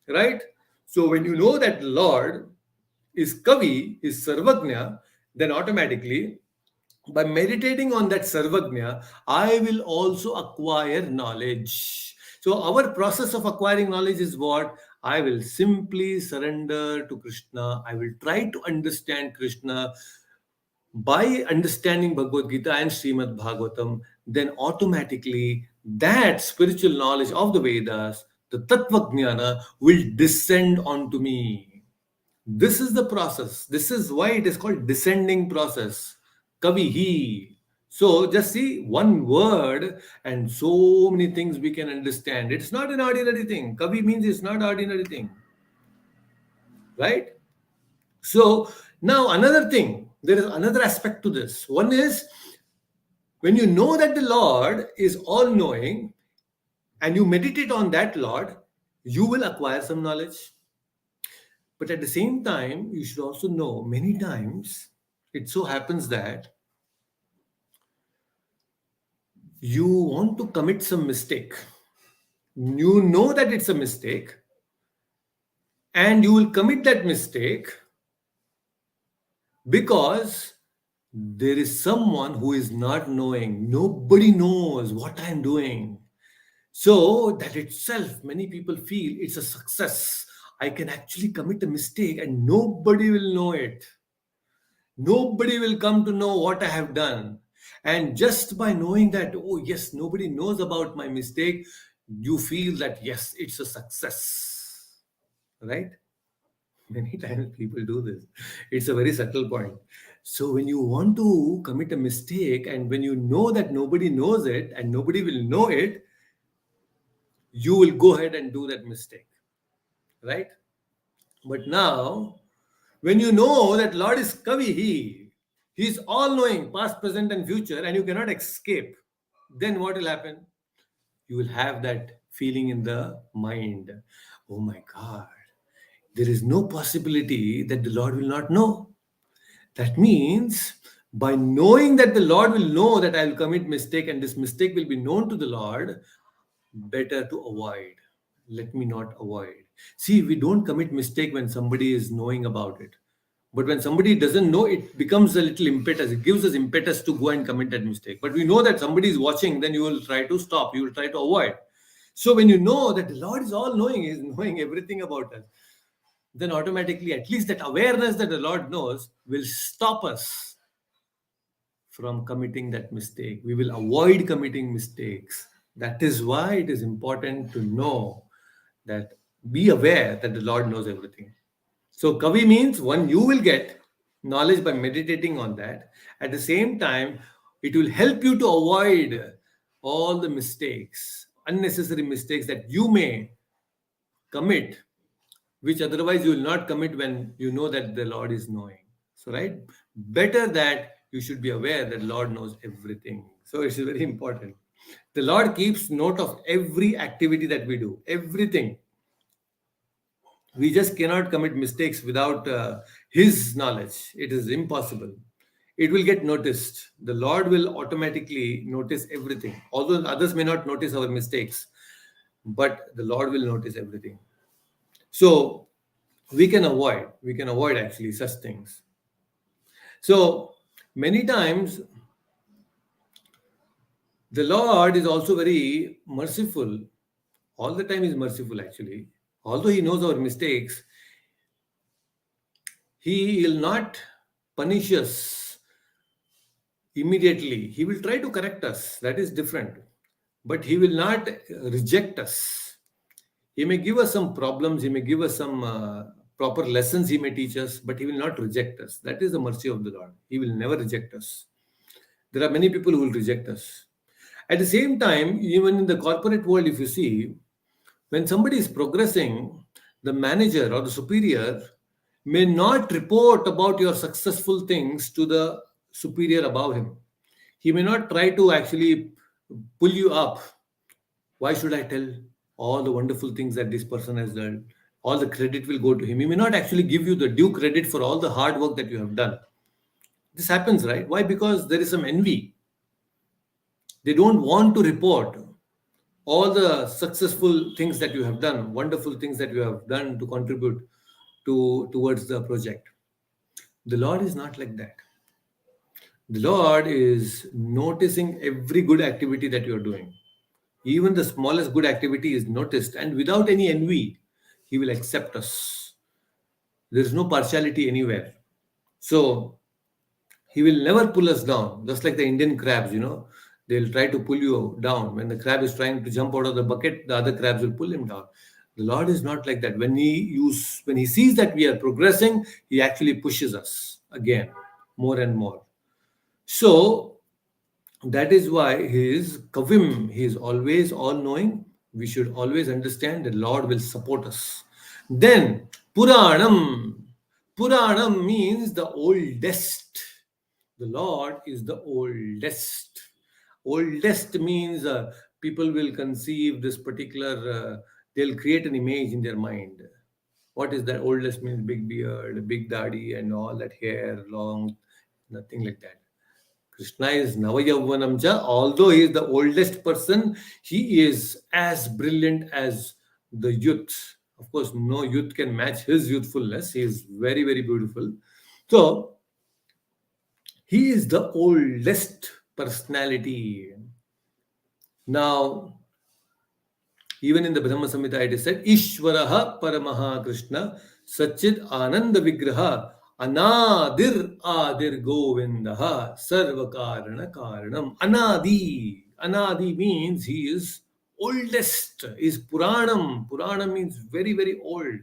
Right? So when you know that Lord is Kavi, is Sarvagnya, then automatically by meditating on that Sarvagnya, I will also acquire knowledge. So, our process of acquiring knowledge is what? I will simply surrender to Krishna. I will try to understand Krishna by understanding Bhagavad Gita and Srimad Bhagavatam. Then, automatically, that spiritual knowledge of the Vedas, the Tattva Jnana, will descend onto me. This is the process. This is why it is called descending process. Kavihi. So just see one word and so many things we can understand. It's not an ordinary thing. Kavi means it's not ordinary thing. Right? So now another thing, there is another aspect to this. One is when you know that the Lord is all knowing and you meditate on that Lord, you will acquire some knowledge. But at the same time, you should also know many times it so happens that you want to commit some mistake. You know that it's a mistake, and you will commit that mistake because there is someone who is not knowing. Nobody knows what I am doing. So that itself, many people feel it's a success. I can actually commit a mistake and nobody will know it. Nobody will come to know what I have done. And just by knowing that, oh, yes, nobody knows about my mistake, you feel that, yes, it's a success. Right? Many times people do this. It's a very subtle point. So when you want to commit a mistake and when you know that nobody knows it and nobody will know it, you will go ahead and do that mistake. Right? But now, when you know that Lord is Kavi, He is all knowing, past, present, and future, and you cannot escape, then what will happen? You will have that feeling in the mind. Oh my God, there is no possibility that the Lord will not know. That means by knowing that the Lord will know that I will commit mistake and this mistake will be known to the Lord, better to avoid. Let me not avoid. See, we don't commit mistake when somebody is knowing about it. But when somebody doesn't know, it becomes a little impetus. It gives us impetus to go and commit that mistake. But we know that somebody is watching, then you will try to stop. You will try to avoid. So when you know that the Lord is all knowing, He is knowing everything about us, then automatically, at least that awareness that the Lord knows will stop us from committing that mistake. We will avoid committing mistakes. That is why it is important to know that, be aware that the Lord knows everything. So, Kavi means one, you will get knowledge by meditating on that. At the same time, it will help you to avoid all the mistakes, unnecessary mistakes that you may commit, which otherwise you will not commit when you know that the Lord is knowing. So, right? Better that you should be aware that Lord knows everything. So, it's very important. The Lord keeps note of every activity that we do, everything. We just cannot commit mistakes without His knowledge. It is impossible. It will get noticed. The Lord will automatically notice everything. Although others may not notice our mistakes, but the Lord will notice everything. So we can avoid actually such things. So many times the Lord is also very merciful. All the time He's merciful actually. Although He knows our mistakes, He will not punish us immediately. He will try to correct us. That is different. But he will not reject us. He may give us some problems. He may give us some proper lessons. He may teach us, but he will not reject us. That is the mercy of the Lord. He will never reject us. There are many people who will reject us. At the same time, even in the corporate world, if you see, when somebody is progressing, the manager or the superior may not report about your successful things to the superior above him. He may not try to actually pull you up. Why should I tell all the wonderful things that this person has done? All the credit will go to him. He may not actually give you the due credit for all the hard work that you have done. This happens, right? Why? Because there is some envy. They don't want to report all the successful things that you have done, wonderful things that you have done to contribute towards the project. The Lord is not like that. The Lord is noticing every good activity that you are doing. Even the smallest good activity is noticed, and without any envy, He will accept us. There is no partiality anywhere. So He will never pull us down, just like the Indian crabs, they'll try to pull you down. When the crab is trying to jump out of the bucket, the other crabs will pull him down. The Lord is not like that. When he sees that we are progressing, He actually pushes us again, more and more. So that is why He is Kavim. He is always all knowing. We should always understand that Lord will support us. Then Puranam. Puranam means the oldest. The Lord is the oldest. Oldest means people will conceive this particular, they'll create an image in their mind. What is that? Oldest means big beard, big daddy, and all that hair, long, nothing like that. Krishna is Navayavvanamcha. Although he is the oldest person, he is as brilliant as the youth. Of course, no youth can match his youthfulness. He is very, very beautiful. So, he is the oldest personality. Now, even in the Brahma Samhita, it is said, Ishvaraha Paramaha Krishna Sachit Ananda Vigraha Anadir Adir Govindaha Sarvakarana Karanam. Anadi. Anadi means he is oldest, is Puranam. Puranam means very, very old.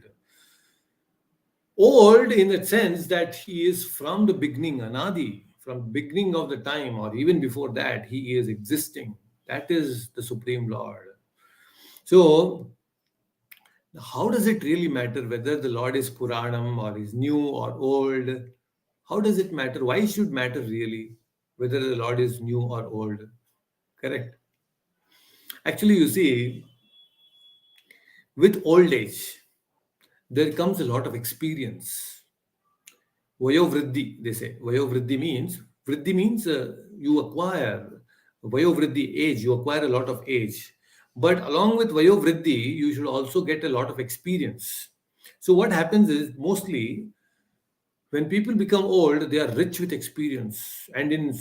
Old in the sense that he is from the beginning, Anadi, from beginning of the time, or even before that, he is existing. That is the Supreme Lord. So, how does it really matter whether the Lord is Puranam or is new or old? How does it matter? Why should matter really whether the Lord is new or old? Correct. Actually, you see, with old age, there comes a lot of experience. Vayovriddhi, they say. Vriddhi means you acquire, Vayovriddhi, age, you acquire a lot of age. But along with Vayovriddhi, you should also get a lot of experience. So what happens is mostly when people become old, they are rich with experience. And in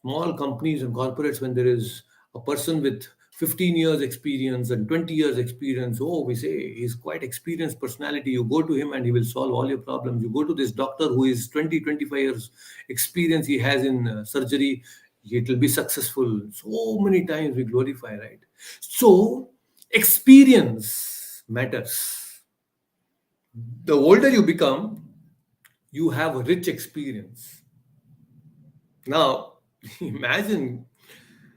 small companies and corporates, when there is a person with 15 years experience and 20 years experience, oh, we say he's quite experienced personality. You go to him and he will solve all your problems. You go to this doctor who is 20, 25 years experience he has in surgery, it will be successful. So many times we glorify, right? So experience matters. The older you become, you have a rich experience. Now, imagine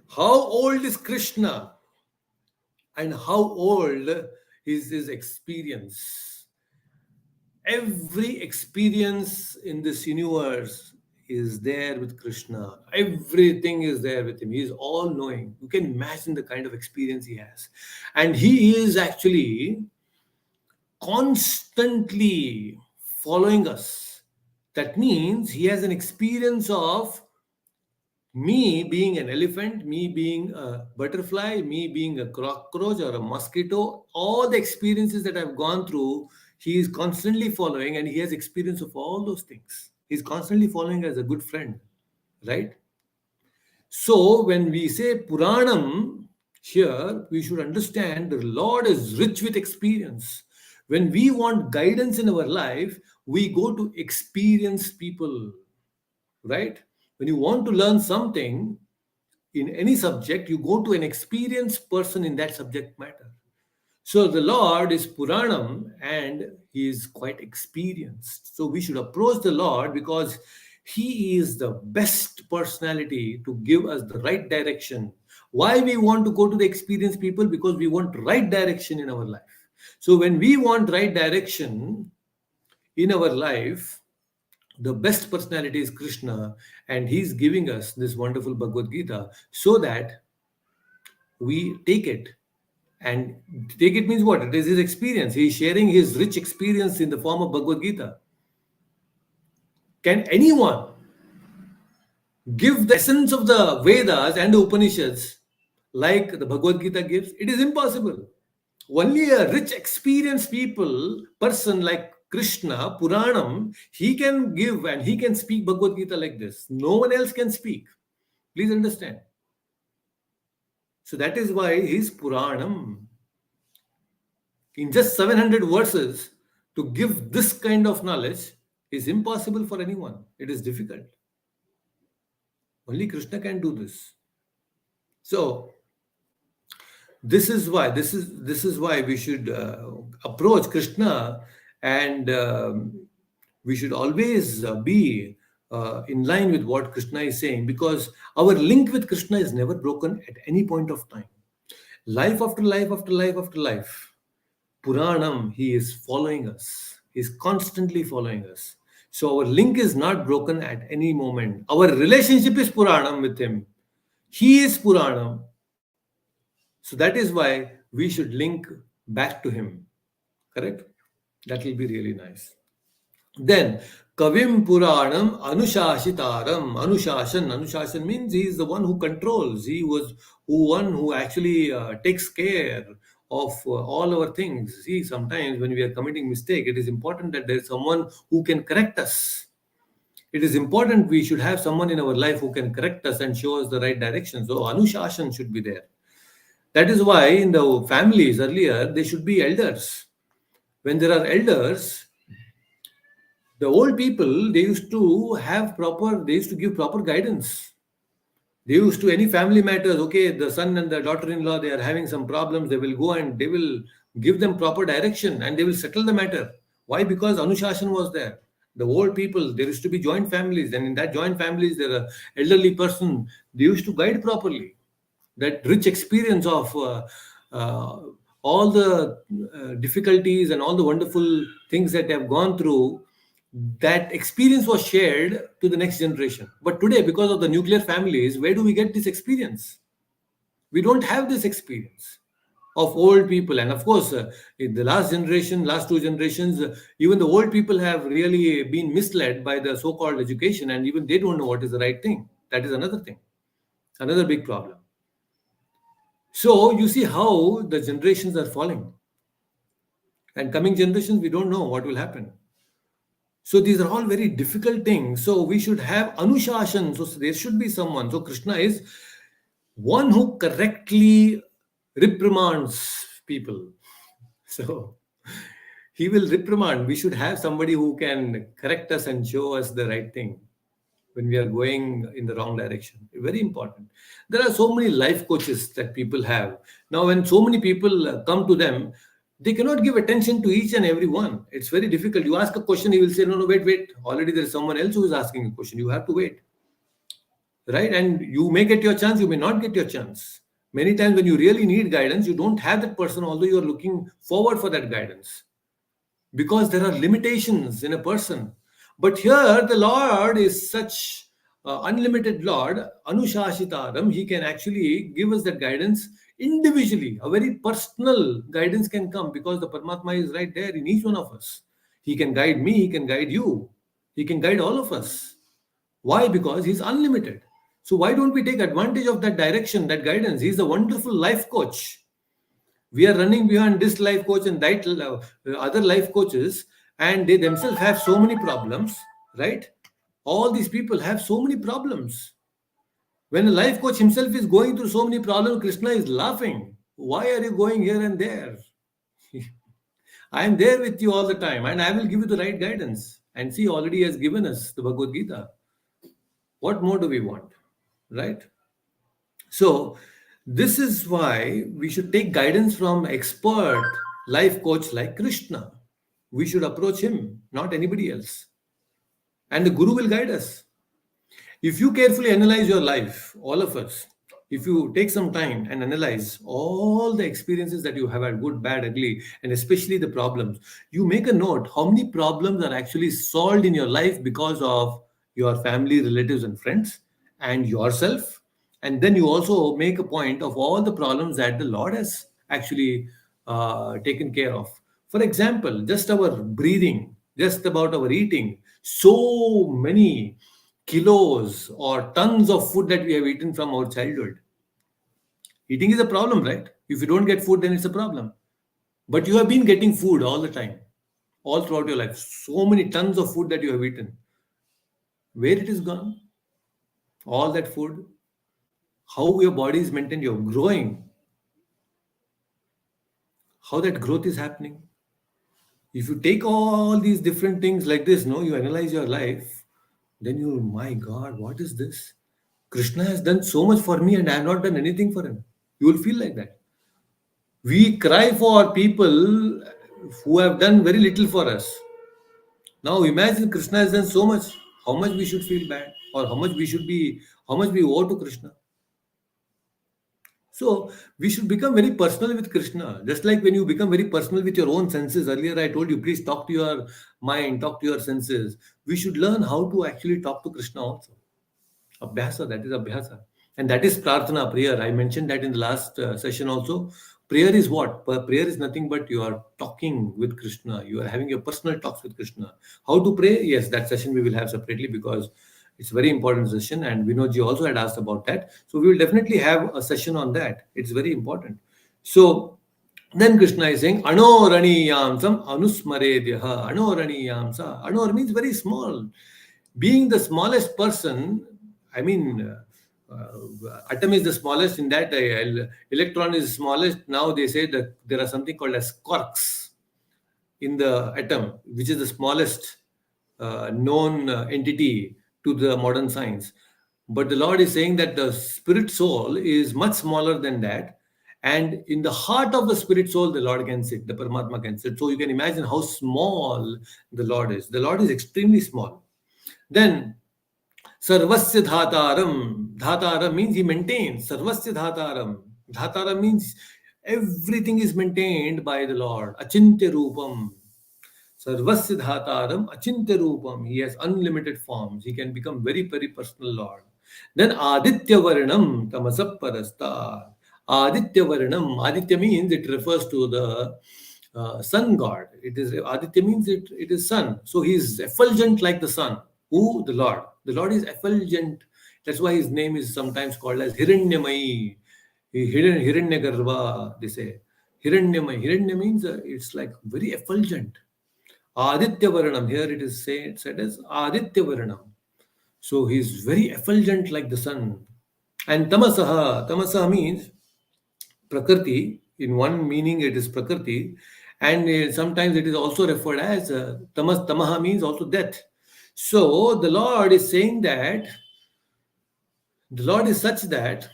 how old is Krishna and how old is his experience. Every experience in this universe is there with Krishna. Everything is there with him. He is all knowing. You can imagine the kind of experience he has. And he is actually constantly following us. That means he has an experience of me being an elephant, me being a butterfly, me being a cockroach or a mosquito. All the experiences that I've gone through, he is constantly following and he has experience of all those things. He's constantly following as a good friend, right? So when we say Puranam here, we should understand the Lord is rich with experience. When we want guidance in our life, we go to experienced people, right? When you want to learn something in any subject, you go to an experienced person in that subject matter. So the Lord is Puranam and he is quite experienced. So we should approach the Lord because he is the best personality to give us the right direction. Why we want to go to the experienced people? Because we want right direction in our life. So when we want right direction in our life, the best personality is Krishna, and he's giving us this wonderful Bhagavad Gita so that we take it. And take it means what? It is his experience. He is sharing his rich experience in the form of Bhagavad Gita. Can anyone give the essence of the Vedas and the Upanishads like the Bhagavad Gita gives? It is impossible. Only a rich, experienced person like Krishna, Puranam, he can give and he can speak Bhagavad Gita like this. No one else can speak. Please understand. So that is why he's Puranam. In just 700 verses, to give this kind of knowledge is impossible for anyone. It is difficult. Only Krishna can do this. So this is why we should approach Krishna, and we should always be in line with what Krishna is saying, because our link with Krishna is never broken at any point of time. Life after life after life after life, Puranam, he is following us. He is constantly following us. So our link is not broken at any moment. Our relationship is Puranam with him. He is Puranam. So that is why we should link back to him. Correct? That will be really nice. Then Kavim Puranam Anushashitaram. Anushashan means he is the one who controls. He was who actually takes care of all our things. See, sometimes when we are committing mistake, it is important that there is someone who can correct us. It is important we should have someone in our life who can correct us and show us the right direction. So Anushashan should be there. That is why in the families earlier, there should be elders. When there are elders, the old people, they used to give proper guidance. They used to, any family matters, okay, the son and the daughter-in-law, they are having some problems, they will go and they will give them proper direction and they will settle the matter. Why? Because Anushashan was there. The old people, there used to be joint families, and in that joint families, there are elderly person, they used to guide properly. That rich experience of uh, all the difficulties and all the wonderful things that they have gone through, that experience was shared to the next generation. But today, because of the nuclear families, where do we get this experience? We don't have this experience of old people. And of course, in the last generation, last two generations, even the old people have really been misled by the so-called education, and even they don't know what is the right thing. That is another thing, another big problem. So you see how the generations are falling. And coming generations, we don't know what will happen. So these are all very difficult things. So we should have Anushashan. So there should be someone. So Krishna is one who correctly reprimands people. So he will reprimand. We should have somebody who can correct us and show us the right thing when we are going in the wrong direction. Very important. There are so many life coaches that people have. Now, when so many people come to them, they cannot give attention to each and every one. It's very difficult. You ask a question, he will say, no, wait. Already there is someone else who is asking a question. You have to wait. Right? And you may get your chance, you may not get your chance. Many times when you really need guidance, you don't have that person, although you are looking forward for that guidance, because there are limitations in a person. But here the Lord is such unlimited Lord, Anushashitaram. He can actually give us that guidance individually. A very personal guidance can come because the Paramatma is right there in each one of us. He can guide me, he can guide you, he can guide all of us. Why? Because he's unlimited. So why don't we take advantage of that direction, that guidance? He's a wonderful life coach. We are running behind this life coach and that other life coaches, and they themselves have so many problems, right? All these people have so many problems. When a life coach himself is going through so many problems, Krishna is laughing. Why are you going here and there? I am there with you all the time, and I will give you the right guidance. And see, already has given us the Bhagavad Gita. What more do we want? Right? So, this is why we should take guidance from expert life coach like Krishna. We should approach him, not anybody else. And the Guru will guide us. If you carefully analyze your life, all of us, if you take some time and analyze all the experiences that you have had, good, bad, ugly, and especially the problems, you make a note how many problems are actually solved in your life because of your family, relatives, and friends, and yourself. And then you also make a point of all the problems that the Lord has actually taken care of. For example, just our breathing, just about our eating, so many kilos or tons of food that we have eaten from our childhood. Eating is a problem, right? If you don't get food, then it's a problem. But you have been getting food all the time, all throughout your life. So many tons of food that you have eaten. Where it is gone? All that food. How your body is maintained, you're growing. How that growth is happening. If you take all these different things like this, no, you analyze your life, then you, my God, what is this? Krishna has done so much for me and I have not done anything for him. You will feel like that. We cry for people who have done very little for us. Now imagine Krishna has done so much. How much we should feel bad, or how much we owe to Krishna. So we should become very personal with Krishna. Just like when you become very personal with your own senses. Earlier I told you, please talk to your mind, talk to your senses. We should learn how to actually talk to Krishna also. Abhyasa, that is abhyasa. And that is prarthana, prayer. I mentioned that in the last session also. Prayer is what? Prayer is nothing but you are talking with Krishna. You are having your personal talks with Krishna. How to pray? Yes, that session we will have separately because it's a very important session. And Vinodji also had asked about that. So we will definitely have a session on that. It's very important. So then Krishna is saying, Anoraniyamsam anusmaredyaha. Anoraniyamsa. Anor means very small. Being the smallest person, I mean, atom is the smallest in that electron is smallest. Now they say that there are something called as quarks in the atom, which is the smallest known entity to the modern science. But the Lord is saying that the spirit soul is much smaller than that. And in the heart of the spirit soul, the Lord can sit, the Paramatma can sit. So you can imagine how small the Lord is. The Lord is extremely small. Then Sarvasya Dhataram. Dhataram means he maintains. Sarvasya Dhataram. Dhataram means everything is maintained by the Lord. Achintya Rupam. Sarvasya Dhataram Achintya Rupam. He has unlimited forms. He can become very, very personal Lord. Then Aditya Varanam Tamasapparasta. Aditya Varanam. Aditya means it refers to the sun god. It is Aditya means it is sun. So he is effulgent like the sun. Who? The Lord. The Lord is effulgent. That's why his name is sometimes called as Hiranyamai. Hiranyagarbha, they say. Hiranyamai. Hiranya means it's like very effulgent. Aditya Varanam. Here it is said as Aditya Varanam. So he is very effulgent like the sun. And Tamasaha. Tamasaha means Prakriti. In one meaning, it is Prakriti. And sometimes it is also referred as Tamaha means also death. So the Lord is saying that the Lord is such that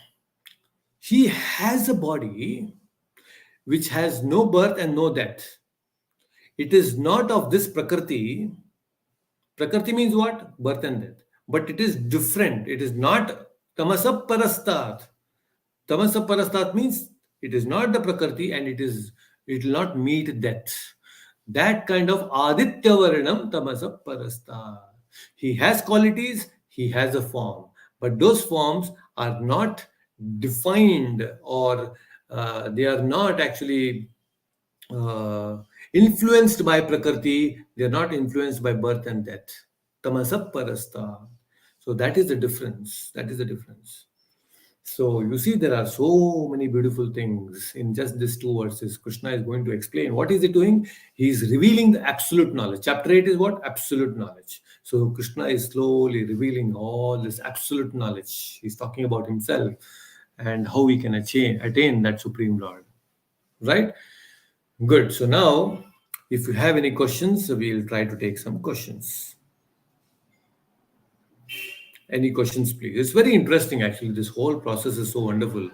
he has a body which has no birth and no death. It is not of this Prakriti. Prakriti means what? Birth and death. But it is different. It is not Tamasa Parastat. Tamasa Parastat means it is not the Prakriti and it will not meet death. That kind of Aditya Varanam Tamasa Parastat. He has qualities, he has a form. But those forms are not defined or they are not actually uh, influenced by Prakriti, they are not influenced by birth and death. Tamasa Parasta. So that is the difference. That is the difference. So you see, there are so many beautiful things in just these two verses. Krishna is going to explain. What is he doing? He is revealing the absolute knowledge. Chapter 8 is what? Absolute knowledge. So Krishna is slowly revealing all this absolute knowledge. He's talking about himself and how we can attain that Supreme Lord. Right? Good. So now, if you have any questions, we'll try to take some questions. Any questions, please? It's very interesting, actually. This whole process is so wonderful,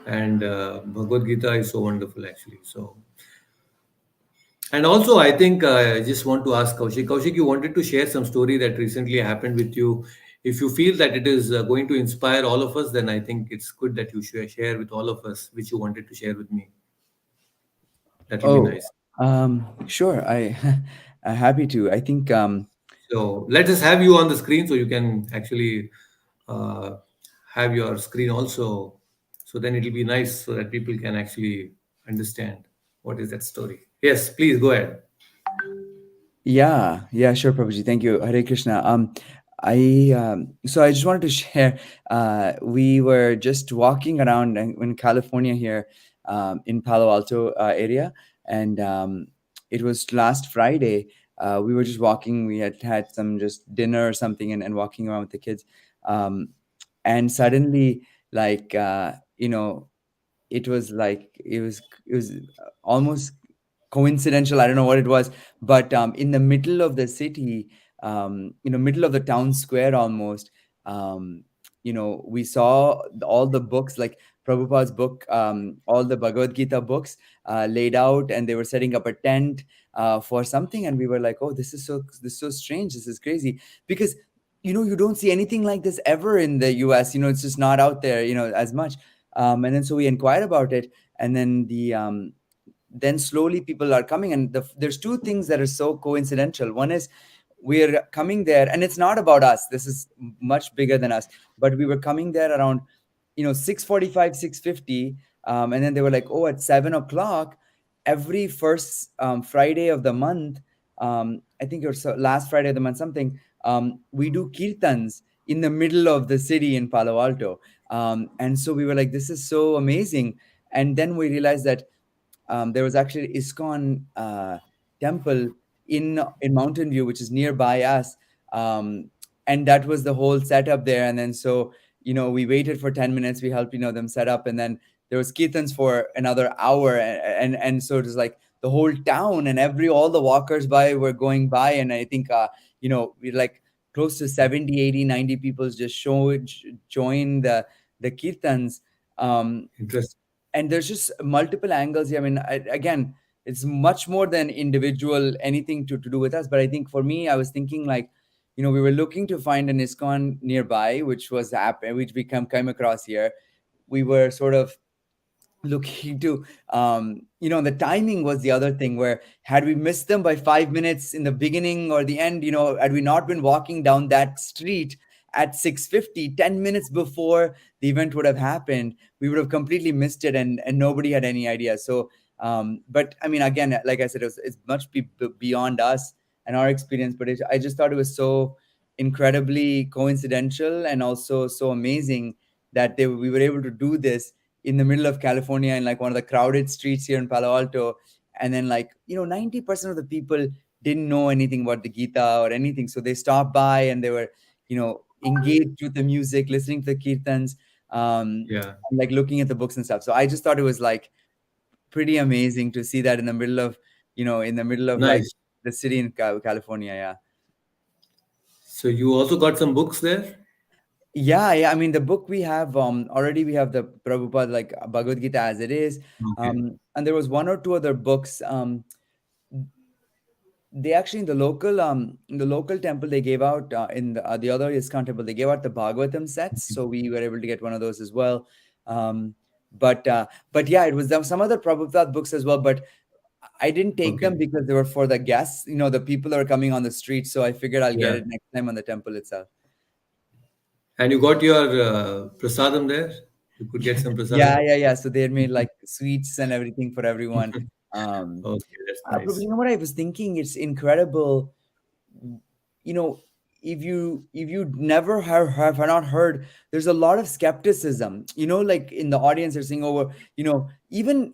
and Bhagavad Gita is so wonderful, actually. So, and also, I think I just want to ask Kaushik. Kaushik, you wanted to share some story that recently happened with you. If you feel that it is going to inspire all of us, then I think it's good that you share with all of us, which you wanted to share with me. That will be Oh, nice. sure. I I'm happy to. I think So let us have you on the screen so you can actually uh, have your screen also. So then it will be nice so that people can actually understand what is that story. Yes, please go ahead. yeah, sure, Prabhuji. Thank you. Hare Krishna. I just wanted to share. We were just walking around in California here, in Palo Alto area, and it was last Friday. We were just walking. We had had some just dinner or something, and walking around with the kids, um, and suddenly, like it was like it was almost coincidental. I don't know what it was, but in the middle of the city, middle of the town square almost, um, we saw all the books, like Prabhupada's book, all the Bhagavad Gita books laid out, and they were setting up a tent for something, and we were like, oh, this is so strange, this is crazy, because you don't see anything like this ever in the US. It's just not out there, as much. And then so we inquired about it, and then slowly people are coming, and there's two things that are so coincidental. One is we're coming there, and it's not about us, this is much bigger than us, but we were coming there around 6:45, 6:50, and then they were like, oh, at 7 o'clock every first Friday of the month, I think it was last Friday of the month something, we do kirtans in the middle of the city in Palo Alto. And so we were like, this is so amazing. And then we realized that there was actually ISKCON temple in Mountain View, which is nearby us, and that was the whole setup there. And then so we waited for 10 minutes. We helped them set up, and then there was kirtans for another hour, and so it was like the whole town and all the walkers by were going by, and I think we like close to 70, 80, 90 people just join the kirtans. um, Interesting. and there's just multiple angles here. I mean, again, it's much more than individual anything to do with us, but I think for me, I was thinking like, we were looking to find an ISKCON nearby, which was which we came across here. We were sort of looking to the timing was the other thing, where had we missed them by 5 minutes in the beginning or the end, had we not been walking down that street at 6:50, 10 minutes before the event would have happened, we would have completely missed it, and nobody had any idea. So but I mean, again, like I said, it's much beyond us and our experience, but I just thought it was so incredibly coincidental and also so amazing that we were able to do this in the middle of California, in like one of the crowded streets here in Palo Alto. And then, like, 90% of the people didn't know anything about the Gita or anything. So they stopped by and they were, engaged with the music, listening to the kirtans, Yeah. and like looking at the books and stuff. So I just thought it was like pretty amazing to see that in the middle of, like Nice. the city in California. Yeah. So you also got some books there? Yeah. I mean, the book we have already, we have the Prabhupada, like Bhagavad Gita as it is. Okay. And there was one or two other books. They actually, in the local temple, they gave out, in the other ISKCON temple, they gave out the Bhagavatam sets, so we were able to get one of those as well. Um, but yeah, it was some other Prabhupada books as well, but I didn't take them Okay. because they were for the guests, the people that are coming on the street. So I figured I'll get Yeah. it next time on the temple itself. And you got your prasadam there? You could get some Yeah, prasadam? yeah, yeah. So they had made like sweets and everything for everyone. Um, Okay, that's but nice. you know what I was thinking? It's incredible. You know, if you never have not heard, there's a lot of skepticism. Like in the audience, they're saying over. Even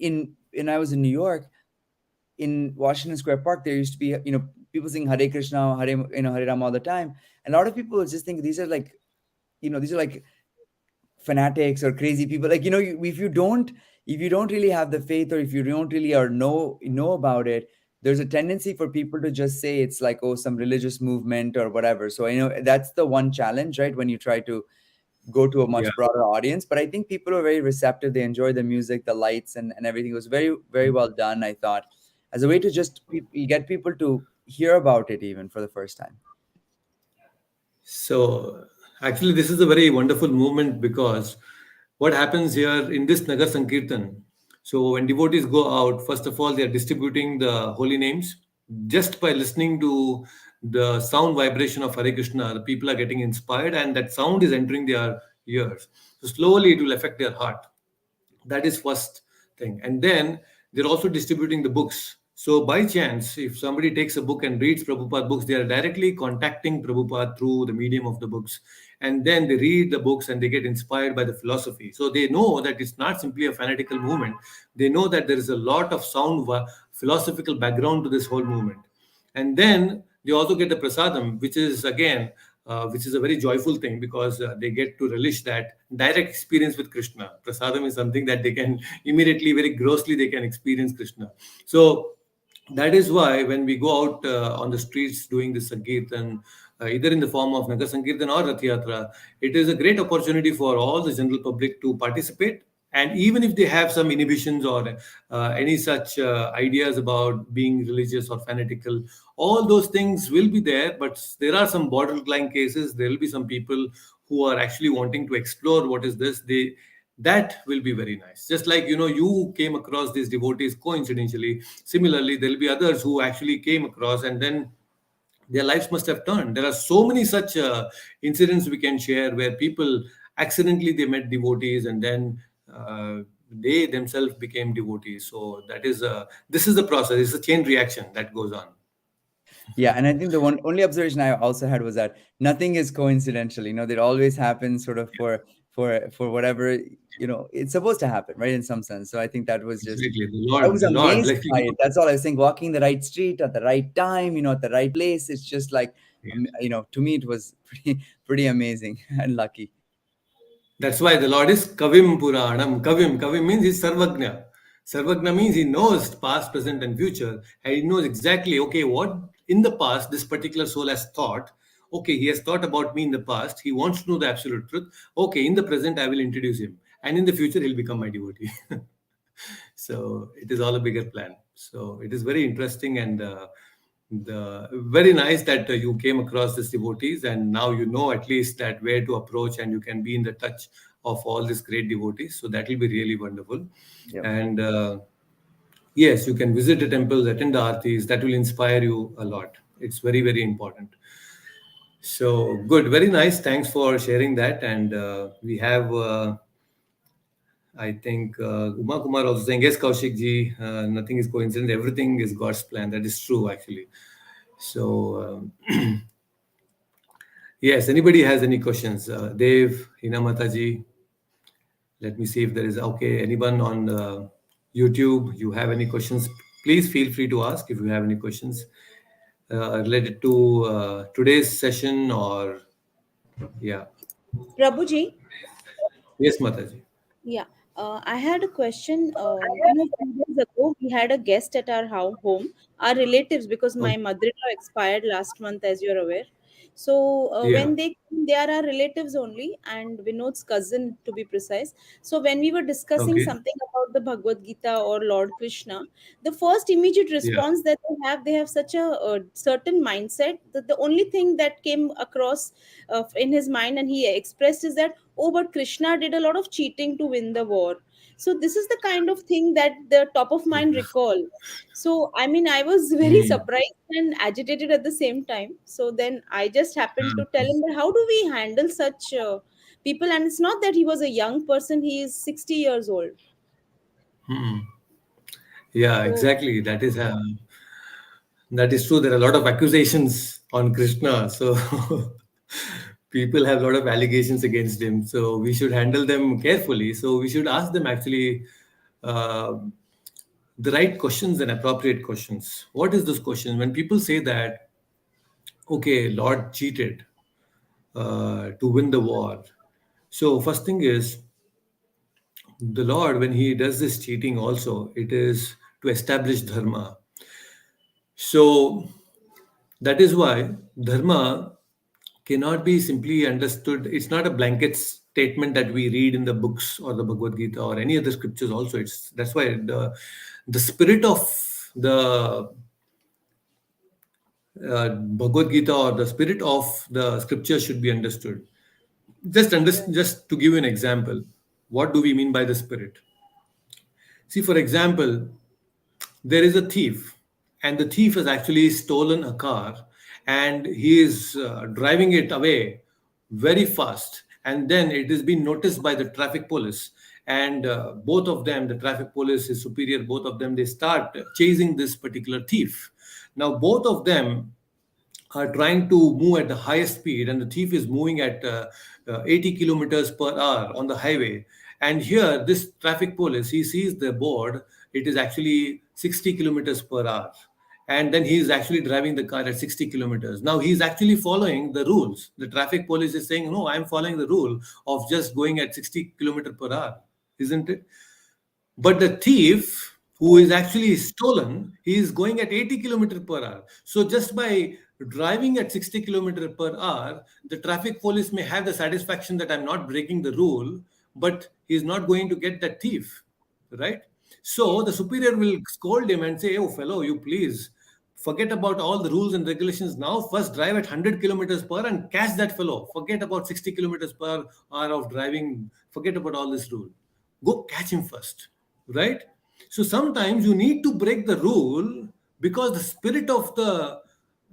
when I was in New York, in Washington Square Park, there used to be people saying Hare Krishna, Hare Rama all the time, and a lot of people just think these are like fanatics or crazy people, like if you don't really have the faith, or if you don't really or know about it, there's a tendency for people to just say it's like, oh, some religious movement or whatever. So I know that's the one challenge, right? When you try to go to a Yeah. much broader audience. But I think people were very receptive. They enjoyed the music, the lights, and everything. It was very, very well done, I thought, as a way to just get people to hear about it even for the first time. So actually, this is a very wonderful movement because what happens here in this Nagar Sankirtan? So when devotees go out, first of all, they are distributing the holy names. Just by listening to the sound vibration of Hare Krishna, the people are getting inspired, and that sound is entering their ears. So slowly, it will affect their heart. That is first thing. And then they're also distributing the books. So by chance, if somebody takes a book and reads Prabhupada books, they are directly contacting Prabhupada through the medium of the books. And then they read the books and they get inspired by the philosophy. So they know that it's not simply a fanatical movement. They know that there is a lot of sound philosophical background to this whole movement. And then they also get the prasadam, which is again which is a very joyful thing because they get to relish that direct experience with Krishna. Prasadam is something that they can immediately, very grossly, they can experience Krishna. So that is why when we go out on the streets doing this Sankirtan, either in the form of Nagar Sankirtan or Rath Yatra, it is a great opportunity for all the general public to participate. And even if they have some inhibitions or any such ideas about being religious or fanatical, all those things will be there. But there are some borderline cases. There will be some people who are actually wanting to explore what is this. That will be very nice. Just like you came across these devotees coincidentally. Similarly, there will be others who actually came across and then their lives must have turned. There are so many such incidents we can share where people accidentally they met devotees and then they themselves became devotees. So that is this is the process. It's a chain reaction that goes on. Yeah, and I think the one only observation I also had was that nothing is coincidental. That always happens sort of for whatever it's supposed to happen, right? In some sense. So I think that was just Exactly. I was The Lord, amazed like by it. That's all I was saying. Walking the right street at the right time, at the right place. It's just like to me it was pretty amazing and lucky. that's why the Lord is Kavim Puranam. Kavim means he's Sarvagna. Sarvagna means he knows past, present, and future. And he knows exactly, okay, what in the past this particular soul has thought. Okay, he has thought about me in the past. He wants to know the absolute truth. Okay, in the present, I will introduce him. And in the future, he'll become my devotee. So it is all a bigger plan. So it is very interesting and the very nice that you came across these devotees and now you know at least that where to approach and you can be in the touch of all these great devotees. So that will be really wonderful. Yep. And yes, you can visit the temples, attend the aartis. That will inspire you a lot. It's very, very important. So good, very nice. Thanks for sharing that. And we have I think Uma Kumar also saying, yes, Kaushik ji, nothing is coincident. Everything is God's plan. That is true, actually. So, yes, anybody has any questions? Dev, Hina Mataji, let me see if there is. Okay, anyone on YouTube, you have any questions? Please feel free to ask if you have any questions related to today's session or, yeah. Prabhuji, Yes, Mataji. yeah, I had a question. Few days ago, we had a guest at our home, our relatives, because Oh, my mother-in-law expired last month, as you're aware. So yeah. when they came, they are our relatives only, and Vinod's cousin, to be precise. So when we were discussing Okay. something about the Bhagavad Gita or Lord Krishna, the first immediate Yeah. response that they have such a certain mindset that the only thing that came across in his mind and he expressed is that, oh, but Krishna did a lot of cheating to win the war. So this is the kind of thing that the top of mind recall. So I mean, I was very Hmm. surprised and agitated at the same time. So then I just happened to tell him that how do we handle such people? And it's not that he was a young person, he is 60 years old. Hmm. Yeah, So exactly. That is true. There are a lot of accusations on Krishna. So people have a lot of allegations against him. So we should handle them carefully. So we should ask them actually uh, the right questions and appropriate questions. What is this question? When people say that, okay, Lord cheated to win the war. So first thing is the Lord, when he does this cheating also, it is to establish dharma. So that is why dharma cannot be simply understood. It's not a blanket statement that we read in the books or the Bhagavad Gita or any other scriptures. Also, it's that's why the spirit of the Bhagavad Gita or the spirit of the scripture should be understood. Just to give you an example, what do we mean by the spirit? See, for example, there is a thief, and the thief has actually stolen a car, and he is driving it away very fast, and then it is being noticed by the traffic police, and both of them, the traffic police is superior, both of them, they start chasing this particular thief. Now both of them are trying to move at the highest speed, and the thief is moving at 80 kilometers per hour on the highway. And here this traffic police, he sees the board, it is actually 60 kilometers per hour, and then he is actually driving the car at 60 kilometers. Now he is actually following the rules. The traffic police is saying, no, I'm following the rule of just going at 60 kilometers per hour, isn't it? But the thief who is actually stolen, he is going at 80 kilometers per hour. So just by driving at 60 kilometers per hour, the traffic police may have the satisfaction that I'm not breaking the rule, but he's not going to get that thief, right? So the superior will scold him and say, oh, fellow, you please forget about all the rules and regulations now. First, drive at 100 kilometers per hour and catch that fellow. Forget about 60 kilometers per hour of driving. Forget about all this rule. Go catch him first, right? So sometimes you need to break the rule because the spirit of the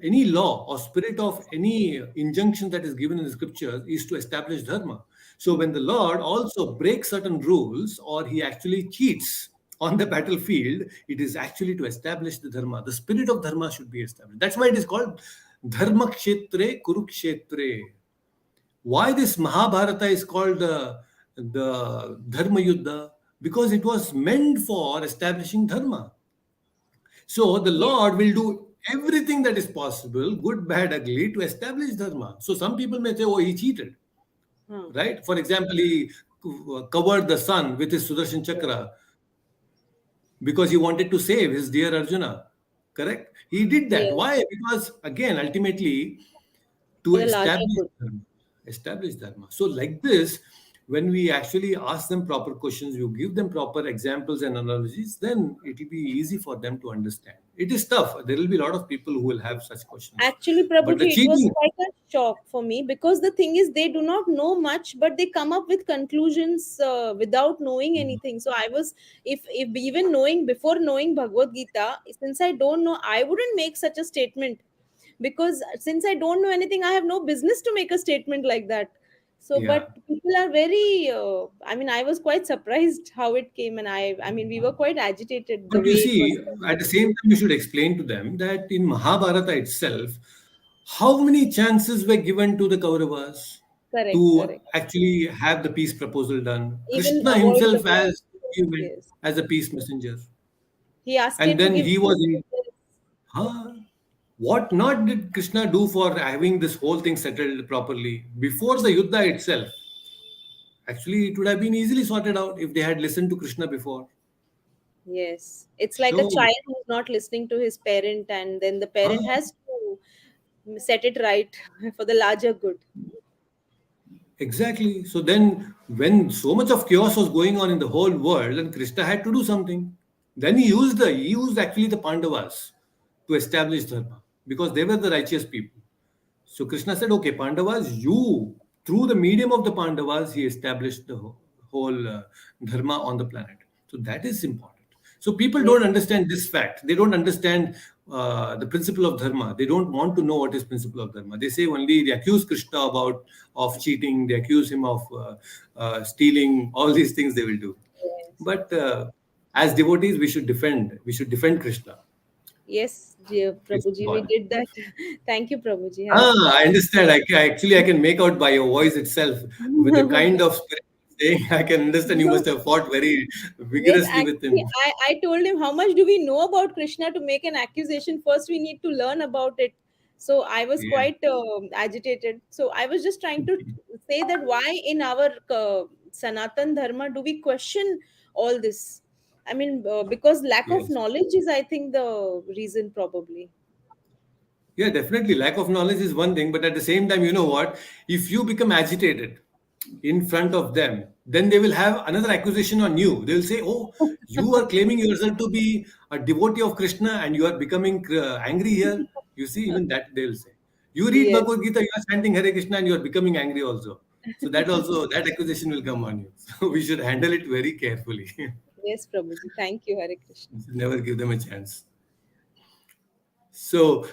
any law or spirit of any injunction that is given in the scriptures is to establish dharma. So when the Lord also breaks certain rules or he actually cheats on the battlefield, it is actually to establish the dharma. The spirit of dharma should be established. That's why it is called dharma kshetre kurukshetre. Why this Mahabharata is called the Dharma Yuddha? Because it was meant for establishing dharma. So the Yes. Lord will do everything that is possible, good, bad, ugly, to establish dharma. So some people may say, oh, he cheated, Huh. right? For example, he covered the sun with his Sudarshan Chakra because he wanted to save his dear Arjuna. Correct? He did that. Yes. Why? Because again, ultimately, to For the larger establish good. dharma. Establish dharma. So, like this, when we actually ask them proper questions, you give them proper examples and analogies, then it will be easy for them to understand. It is tough. There will be a lot of people who will have such questions. Actually, But the Prabhuji, it was cheating, quite a shock for me because the thing is, they do not know much, but they come up with conclusions without knowing anything. So I was, if even knowing before knowing Bhagavad Gita, since I don't know, I wouldn't make such a statement because since I don't know anything, I have no business to make a statement like that. So, yeah. but people are very. I mean, I was quite surprised how it came, and I mean, we were quite agitated the But you way it was. see, at the same time, you should explain to them that in Mahabharata itself, how many chances were given to the Kauravas Correct, to correct. actually have the peace proposal done? Even Krishna avoid the himself war. as he went Yes. as a peace messenger. He asked her And to then give he was in. yes, Huh? What not did Krishna do for having this whole thing settled properly? Before the Yuddha itself, actually, it would have been easily sorted out if they had listened to Krishna before. yes. It's like a So, child who's not listening to his parent, and then the parent huh? has to set it right for the larger good. Exactly. So then, when so much of chaos was going on in the whole world, and Krishna had to do something, then he used actually the Pandavas to establish dharma because they were the righteous people. So Krishna said, "Okay, Pandavas, you through the medium of the Pandavas, he established the whole dharma on the planet." So that is important. So people Yes, don't understand this fact. They don't understand the principle of dharma. They don't want to know what is principle of dharma. They say only they accuse Krishna about of cheating. They accuse him of stealing. All these things they will do. yes, But as devotees, we should defend. We should defend Krishna. yes, dear It's Prabhuji, we important. did that. Thank you, Prabhuji. Ah, I understand. Actually, I can make out by your voice itself with the kind of spirit saying. I can understand you must have fought very Yes, vigorously with actually, him. I told him how much do we know about Krishna to make an accusation. First, we need to learn about it. So I was Yeah. quite agitated. So I was just trying to say that why in our Sanatan Dharma do we question all this? I mean, because lack of Yes. knowledge is, I think, the reason probably. Yeah, definitely. Lack of knowledge is one thing, but at the same time, you know what? If you become agitated in front of them, then they will have another accusation on you. They will say, "Oh, you are claiming yourself to be a devotee of Krishna and you are becoming angry here." You see, even that they will say. You read Yes, Bhagavad Gita, you are chanting Hare Krishna and you are becoming angry also. So that also, that accusation will come on you. So we should handle it very carefully. yes, Prabhuji. Thank you, Hare Krishna. We should never give them a chance. So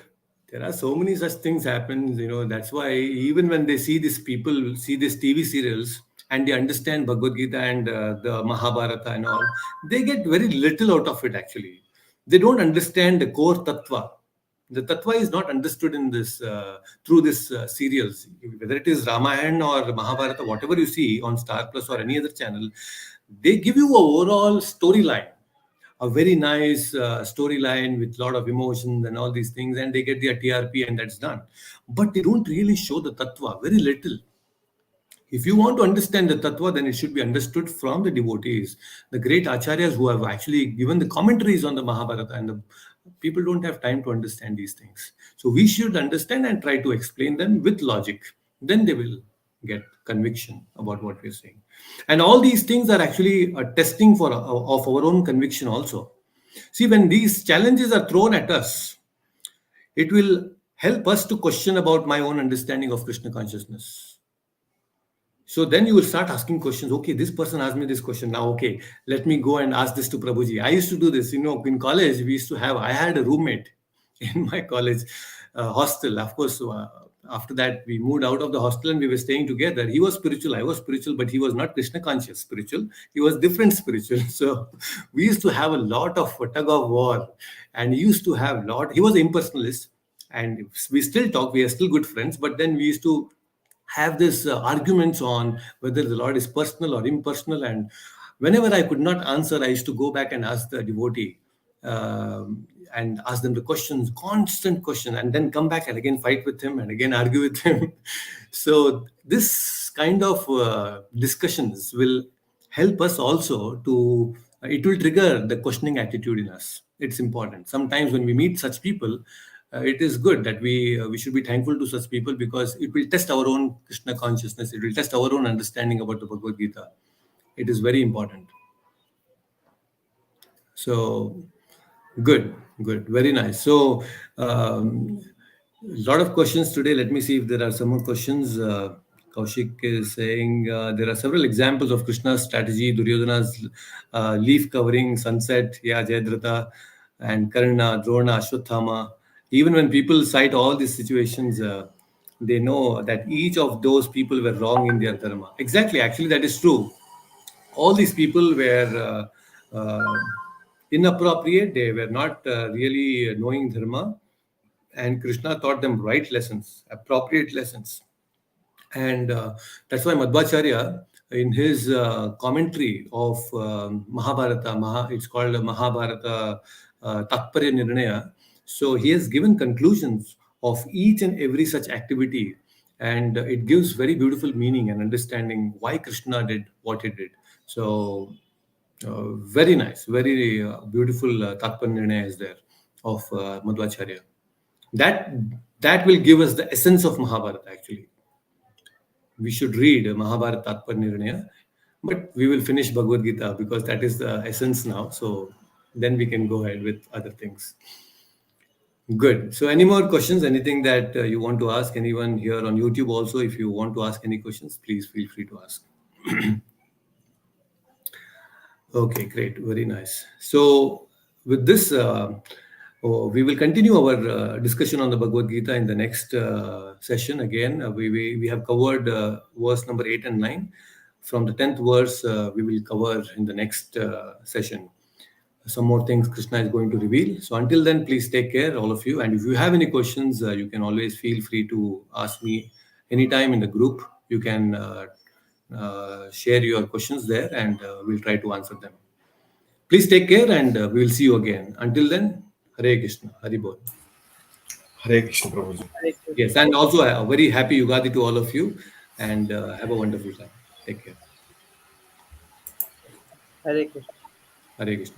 there are so many such things happen, that's why even when they see these people, see these TV serials and they understand Bhagavad Gita and the Mahabharata and all, they get very little out of it actually. They don't understand the core tattva. The tattva is not understood in this through this serials, whether it is Ramayana or Mahabharata, whatever you see on Star Plus or any other channel, they give you a overall storyline, a very nice storyline with a lot of emotions and all these things, and they get their TRP and that's done. But they don't really show the tattva, very little. If you want to understand the tattva, then it should be understood from the devotees, the great acharyas who have actually given the commentaries on the Mahabharata, and the people don't have time to understand these things. So we should understand and try to explain them with logic. Then they will get conviction about what we're saying. And all these things are actually a testing for of our own conviction also. See, when these challenges are thrown at us, it will help us to question about my own understanding of Krishna consciousness. So then you will start asking questions. Okay, this person asked me this question. Now, okay, let me go and ask this to Prabhuji. I used to do this, in college. I had a roommate in my college hostel. Of course, after that, we moved out of the hostel and we were staying together. He was spiritual, I was spiritual, but he was not Krishna conscious spiritual. He was different spiritual. So we used to have a lot of tug of war, and he used to have he was an impersonalist, and we still talk. We are still good friends, but then we used to have this arguments on whether the Lord is personal or impersonal. And whenever I could not answer, I used to go back and ask the devotee, and ask them the questions, constant question, and then come back and again fight with him and again argue with him. So this kind of discussions will help us also to, it will trigger the questioning attitude in us. It's important. Sometimes when we meet such people, it is good that we should be thankful to such people, because it will test our own Krishna consciousness. It will test our own understanding about the Bhagavad Gita. It is very important. So good, good, very nice. So a lot of questions today. Let me see if there are some more questions. Kaushik is saying there are several examples of Krishna's strategy: Duryodhana's leaf covering, sunset, yeah, Jayadratha, and Karna, Drona, Ashwathama. Even when people cite all these situations, they know that each of those people were wrong in their dharma. Exactly, actually, that is true. All these people were inappropriate. They were not really knowing dharma, and Krishna taught them right lessons, appropriate lessons. And that's why Madhvacharya, in his commentary of Mahabharata, it's called Mahabharata Tatparya Nirnaya. So he has given conclusions of each and every such activity, and it gives very beautiful meaning and understanding why Krishna did what he did. So very nice, very beautiful Tatparya Nirnaya is there of Madhvacharya. That will give us the essence of Mahabharata actually. We should read Mahabharata Tatparya Nirnaya, but we will finish Bhagavad Gita because that is the essence now. So then we can go ahead with other things. Good. So any more questions? Anything that you want to ask? Anyone here on YouTube also, if you want to ask any questions, please feel free to ask. Okay, great. Very nice. So with this, we will continue our discussion on the Bhagavad Gita in the next session. Again, we have covered verse number 8 and 9. From the 10th verse, we will cover in the next session. Some more things Krishna is going to reveal. So until then, please take care, all of you. And if you have any questions, you can always feel free to ask me anytime in the group. You can share your questions there, and we'll try to answer them. Please take care, and we will see you again. Until then, Hare Krishna, Hari Bol. Hare Krishna, Prabhuji. Hare Krishna. Yes, and also a very happy Yugadi to all of you, and have a wonderful time. Take care. Hare Krishna. Hare Krishna.